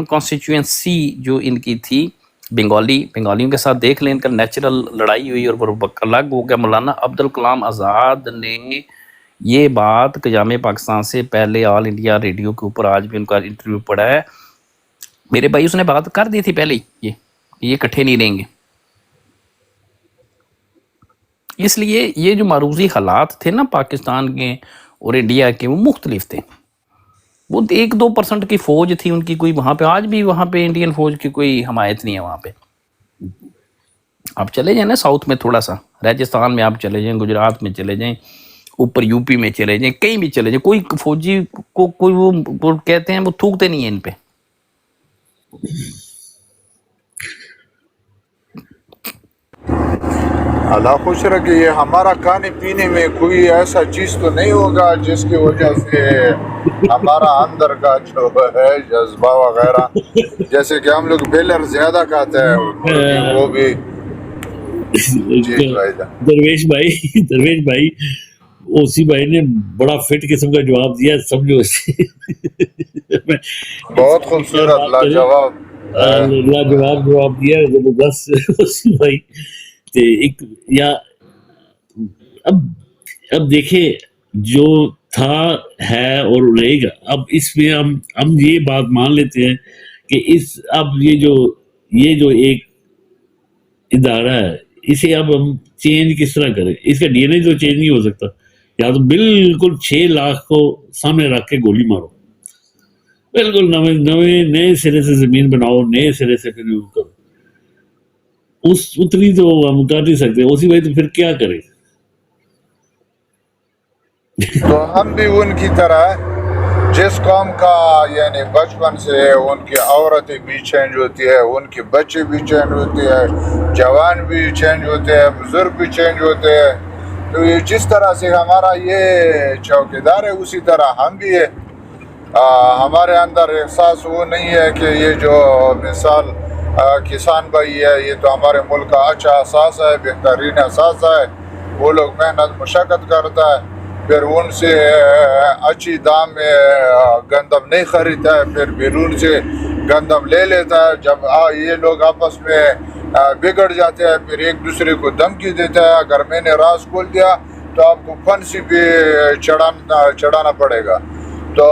کانسٹیٹیوشنسی جو ان کی تھی، بنگالیوں کے ساتھ دیکھ لیں ان کا نیچرل لڑائی ہوئی اور وہ الگ ہو گیا. مولانا عبدالکلام آزاد نے یہ بات قیام پاکستان سے پہلے آل انڈیا ریڈیو کے اوپر، آج بھی ان کا انٹرویو پڑا ہے میرے بھائی، اس نے بات کر دی تھی پہلے ہی یہ اکٹھے نہیں رہیں گے. اس لیے یہ جو معروضی حالات تھے نا پاکستان کے اور انڈیا کے، وہ مختلف تھے. وہ 1-2% کی فوج تھی ان کی، کوئی وہاں پہ آج بھی وہاں پہ انڈین فوج کی کوئی حمایت نہیں ہے وہاں پہ. آپ چلے جائیں نا ساؤتھ میں، تھوڑا سا راجستھان میں آپ چلے جائیں، گجرات میں چلے جائیں، اوپر یو پی میں چلے جائیں، کہیں بھی چلے جائیں، کوئی فوجی کو کوئی وہ کہتے ہیں وہ تھوکتے نہیں ہیں ان پہ. اللہ خوش رکھے. یہ ہمارا کھانے پینے میں کوئی ایسا چیز تو نہیں ہوگا جس کی وجہ سے ہمارا اندر کا جو ہے جذبہ وغیرہ، جیسے کہ ہم لوگ بیلر زیادہ کھاتے ہیں، وہ بھی. جی بھائی جان. درویش بھائی اوسی بھائی نے بڑا فٹ قسم کا جواب دیا، سمجھو. بہت خوبصورت لاجواب جواب دیا، زبردست اوسی بھائی. ایک یا اب دیکھیں جو تھا ہے اور رہے گا. اب اس میں ہم یہ بات مان لیتے ہیں کہ اب یہ جو ایک ادارہ ہے، اسے اب ہم چینج کس طرح کریں. اس کا ڈی این اے تو چینج نہیں ہو سکتا. یا تو بالکل 6 لاکھ کو سامنے رکھ کے گولی مارو، بالکل نئے سرے سے زمین بناؤ، نئے سرے سے پھر کرو. اتنی تو ہم کر نہیں سکتے. اسی بھائی تو پھر کیا کریں؟ تو ہم بھی ان کی طرح، جس قوم کا یعنی بچپن سے ان کی عورتیں بھی چینج ہوتی ہے، ان کے بچے بھی چینج ہوتے ہیں، جوان بھی چینج ہوتے ہیں، بزرگ بھی چینج ہوتے ہیں. تو یہ جس طرح سے ہمارا یہ چوکیدار ہے، اسی طرح ہم بھی ہے. ہمارے اندر احساس وہ نہیں ہے کہ یہ جو مثال کسان بھائی ہے، یہ تو ہمارے ملک کا اچھا احساس ہے، بہترین احساس ہے. وہ لوگ محنت مشقت کرتا ہے، پھر ان سے اچھی دام میں گندم نہیں خریدتا ہے، پھر بیرون سے گندم لے لیتا ہے. جب یہ لوگ آپس میں بگڑ جاتے ہیں، پھر ایک دوسرے کو دھمکی دیتا ہے، اگر میں نے راز کھول دیا تو آپ کو پھانسی بھی چڑھانا پڑے گا. تو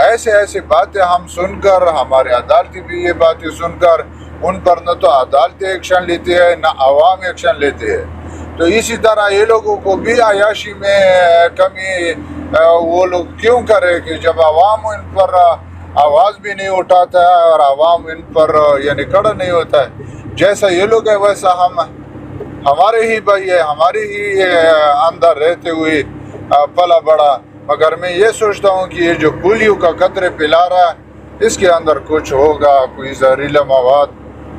ایسے باتیں ہم سن کر، ہمارے عدالتی بھی یہ باتیں سن کر، ان پر نہ تو عدالتیں ایکشن لیتی ہے نہ عوام ایکشن لیتی ہے. تو اسی طرح یہ لوگوں کو بھی عیاشی میں کمی وہ لوگ کیوں کرے کہ جب عوام ان پر آواز بھی نہیں اٹھاتا ہے اور عوام ان پر یعنی کھڑا نہیں ہوتا ہے. جیسا یہ لوگ ہے ویسا ہمارے ہی بھائی ہے، ہمارے ہی اندر رہتے ہوئے پلا بڑا. مگر میں یہ سوچتا ہوں کہ یہ جو پولیو کا قطرے پلا رہا ہے، اس کے اندر کچھ ہوگا، کوئی زہریلا مواد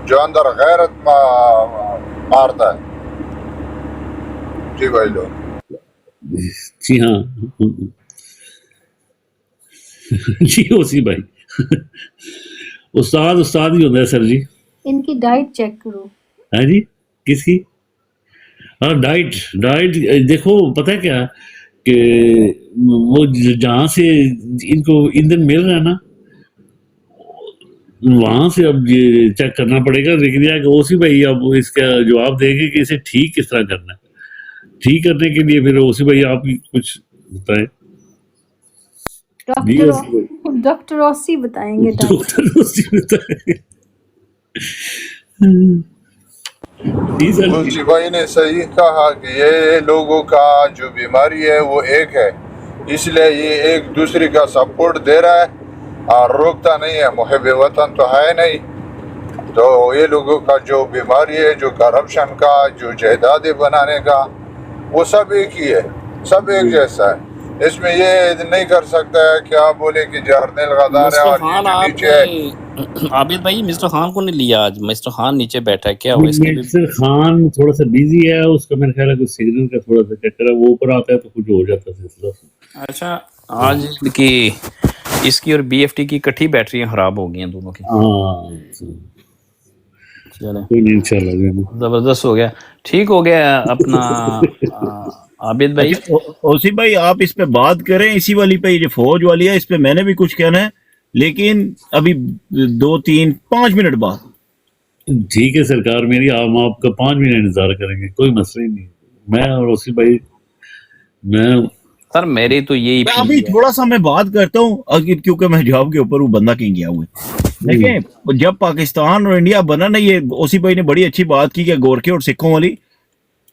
جو اندر غیرت مارتا ہے. جی بھائی لوگ. جی ہاں جی اوسی بھائی استاد ہی ہوتا ہے سر جی. ان کی ڈائٹ چیک کرو. ہاں جی، کس کی؟ ہاں ڈائٹ دیکھو، پتہ ہے کیا کہ وہ جہاں سے ان کو ایندھن مل رہا ہے نا، وہاں سے اب یہ چیک کرنا پڑے گا، لیکن یہ کہ اوسی بھائی اب اس کا جواب دے گے کہ اسے ٹھیک کس طرح کرنا ہے۔ ٹھیک کرنے کے لیے پھر اوسی بھائی آپ ہی کچھ بتائیں۔ جی اوسی بھائی، ڈاکٹر اوسی بتائیں گے ڈاکٹر۔ ڈاکٹر اوسی بتائیں۔ جی سر۔ تلسی بھائی نے صحیح کہا کہ یہ لوگوں کا جو بیماری ہے وہ ایک ہے، اس لیے یہ ایک دوسرے کا سپورٹ دے رہا ہے اور روکتا نہیں ہے۔ محب وطن تو ہے نہیں، تو یہ لوگوں کا جو بیماری ہے، جو کرپشن کا، جو جائیدادیں بنانے کا، وہ سب ایک ہی ہے، سب ایک جیسا ہے۔ اس میں یہ نہیں کر سکتا ہے کہ آپ بولے کہ جرنیل غدار ہے مسٹر اور یہ خان جو آپ نیچے ہے۔ نے عابد بھائی مسٹر خان کو نہیں لیا آج، مسٹر خان نیچے بیٹھا ہے، کیا ہوا اس کی بھی؟ مسٹر خان تھوڑا سا بیزی ہے، اس کا میرے خیال ہے کچھ سگنل کا تھوڑا سا چکر ہے، وہ اوپر آتا ہے تو کچھ ہو جاتا ہے سلسلہ۔ اچھا، آج کی اس کی اور بی ایف ٹی کی کٹھی بیٹریاں خراب ہو گئی ہیں دونوں کی۔ ہاں چلیں کوئی نہیں، انشاءاللہ زبردست ہو گیا، ٹھیک ہو گیا اپنا عابد بھائی۔ اچھا اوسی بھائی آپ اس پہ بات کریں، اسی والی پہ جو فوج والی ہے اس پہ میں نے بھی کچھ کہنا ہے، لیکن ابھی 2 3 5 منٹ بعد۔ ٹھیک ہے سرکار میری، ہم آپ کا 5 منٹ انتظار کریں گے، کوئی مسئلہ ہی نہیں۔ میں اور اوسی بھائی، میں سر میری تو یہی میں ابھی تھوڑا سا میں بات کرتا ہوں کیونکہ میں جواب کے اوپر وہ بندہ کہیں گیا ہوا ہے۔ دیکھیں جب پاکستان اور انڈیا بنا نا، یہ اوسی بھائی نے بڑی اچھی بات کی کہ گورکھے اور سکھوں والی،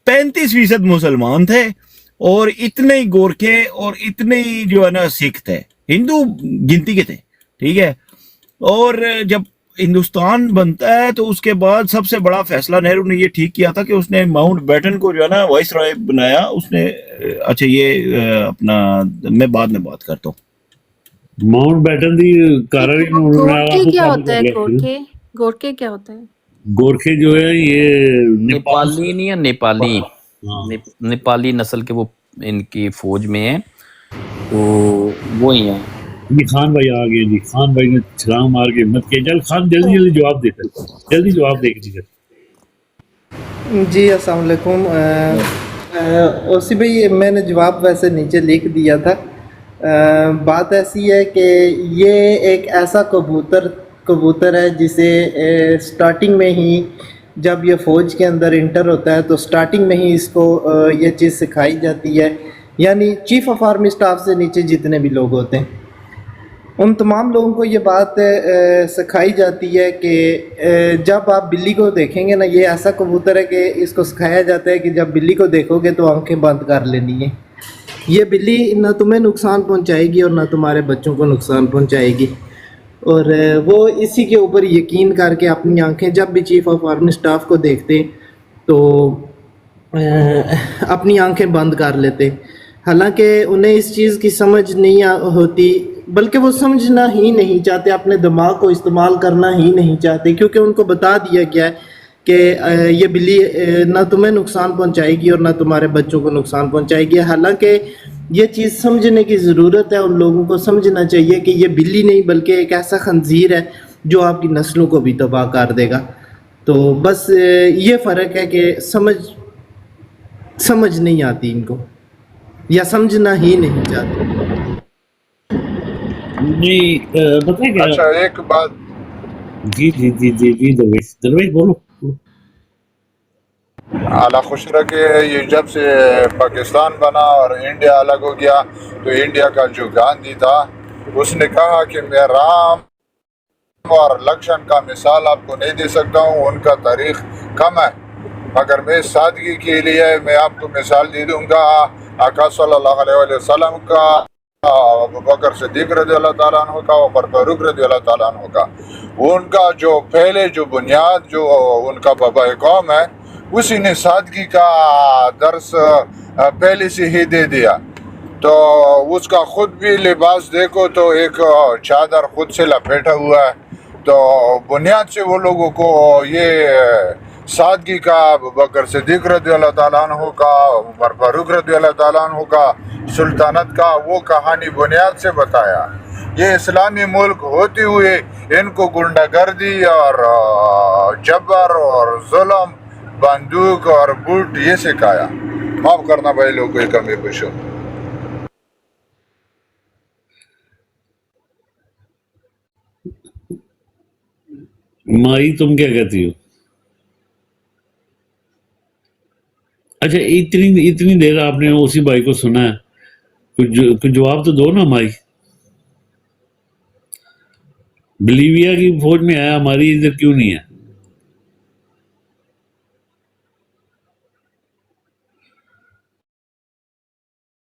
35% مسلمان تھے اور اتنے ہی گورکھے اور اتنے ہی جو ہے نا سکھ تھے، ہندو گنتی کے تھے، ٹھیک ہے۔ اور جب ہندوستان بنتا ہے تو اس کے بعد سب سے بڑا فیصلہ نہرو نے یہ ٹھیک کیا تھا کہ اس نے ماؤنٹ بیٹن کو جو ہے نا وائس رائے بنایا اس نے۔ اچھا یہ اپنا میں بعد میں بات کرتا ہوں۔ ماؤنٹ بیٹن دی گورکھے کیا ہوتا ہے؟ گورکھے کیا ہوتا ہے؟ گورکھے جو ہے یہ نیپالی نہیں ہے، نیپالی نیپالی نسل کے، وہ ان کی فوج میں ہیں، تو وہی ہیں۔ جی خان بھائی آ گئے، جی خان بھائی نے چھلانگ مار کے ہمت کی۔ جلد خان جلدی جلدی جواب دے کر، جلدی جواب دے دیجیے۔ جی السلام علیکم۔ اوسی بھائی میں نے جواب ویسے نیچے لکھ دیا تھا۔ بات ایسی ہے کہ یہ ایک ایسا کبوتر ہے جسے سٹارٹنگ میں ہی جب یہ فوج کے اندر انٹر ہوتا ہے تو سٹارٹنگ میں ہی اس کو یہ چیز سکھائی جاتی ہے، یعنی چیف آف آرمی سٹاف سے نیچے جتنے بھی لوگ ہوتے ہیں ان تمام لوگوں کو یہ بات سکھائی جاتی ہے کہ جب آپ بلی کو دیکھیں گے نا، یہ ایسا کبوتر ہے کہ اس کو سکھایا جاتا ہے کہ جب بلی کو دیکھو گے تو آنکھیں بند کر لینی ہے۔ یہ بلی نہ تمہیں نقصان پہنچائے گی اور نہ تمہارے بچوں کو نقصان پہنچائے گی، اور وہ اسی کے اوپر یقین کر کے اپنی آنکھیں جب بھی چیف آف آرمی سٹاف کو دیکھتے تو اپنی آنکھیں بند کر لیتے، حالانکہ انہیں اس چیز کی سمجھ نہیں ہوتی، بلکہ وہ سمجھنا ہی نہیں چاہتے، اپنے دماغ کو استعمال کرنا ہی نہیں چاہتے، کیونکہ ان کو بتا دیا گیا ہے کہ یہ بلی نہ تمہیں نقصان پہنچائے گی اور نہ تمہارے بچوں کو نقصان پہنچائے گی۔ حالانکہ یہ چیز سمجھنے کی ضرورت ہے، ان لوگوں کو سمجھنا چاہیے کہ یہ بلی نہیں بلکہ ایک ایسا خنزیر ہے جو آپ کی نسلوں کو بھی تباہ کر دے گا۔ تو بس یہ فرق ہے کہ سمجھ نہیں آتی ان کو، یا سمجھنا ہی نہیں چاہتے۔ نہیں پتہ کیا؟ اچھا ایک بات، جی جی جی جی جی درویش بولو۔ اعلیٰ خوش رکھے، یہ جب سے پاکستان بنا اور انڈیا الگ ہو گیا تو انڈیا کا جو گاندھی تھا اس نے کہا کہ میں رام اور لکشمن کا مثال آپ کو نہیں دے سکتا ہوں، ان کا تاریخ کم ہے، مگر میں سادگی کے لیے میں آپ کو مثال دے دوں گا آقا صلی اللہ علیہ وسلم کا، ابو بکر صدیق رضی اللہ تعالیٰ عنہ کا، عمر فاروق رضی اللہ تعالیٰ عنہ کا۔ ان کا جو پہلے جو بنیاد جو ان کا بابا قوم ہے، اسی نے سادگی کا درس پہلے سے ہی دے دیا۔ تو اس کا خود بھی لباس دیکھو تو ایک چادر خود سے لپیٹا ہوا ہے، تو بنیاد سے وہ لوگوں کو یہ سادگی کا، ابو بکر صدیق رضی اللہ تعالیٰ عنہ کا، عمر فاروق رضی اللہ تعالیٰ عنہ کا، سلطنت کا وہ کہانی بنیاد سے بتایا۔ یہ اسلامی ملک ہوتے ہوئے ان کو گنڈا گردی اور جبر اور ظلم، بندوق اور بوٹ یہ سکھایا۔ معاف کرنا بھائی لوگ کوئی کمی پیش ہو۔ مائی تم کیا کہتی ہو؟ اچھا اتنی دیر آپ نے اسی بھائی کو سنا ہے، کچھ جواب تو دو نا مائی. بلیویا کی فوج میں آیا، ہماری ادھر کیوں نہیں ہے؟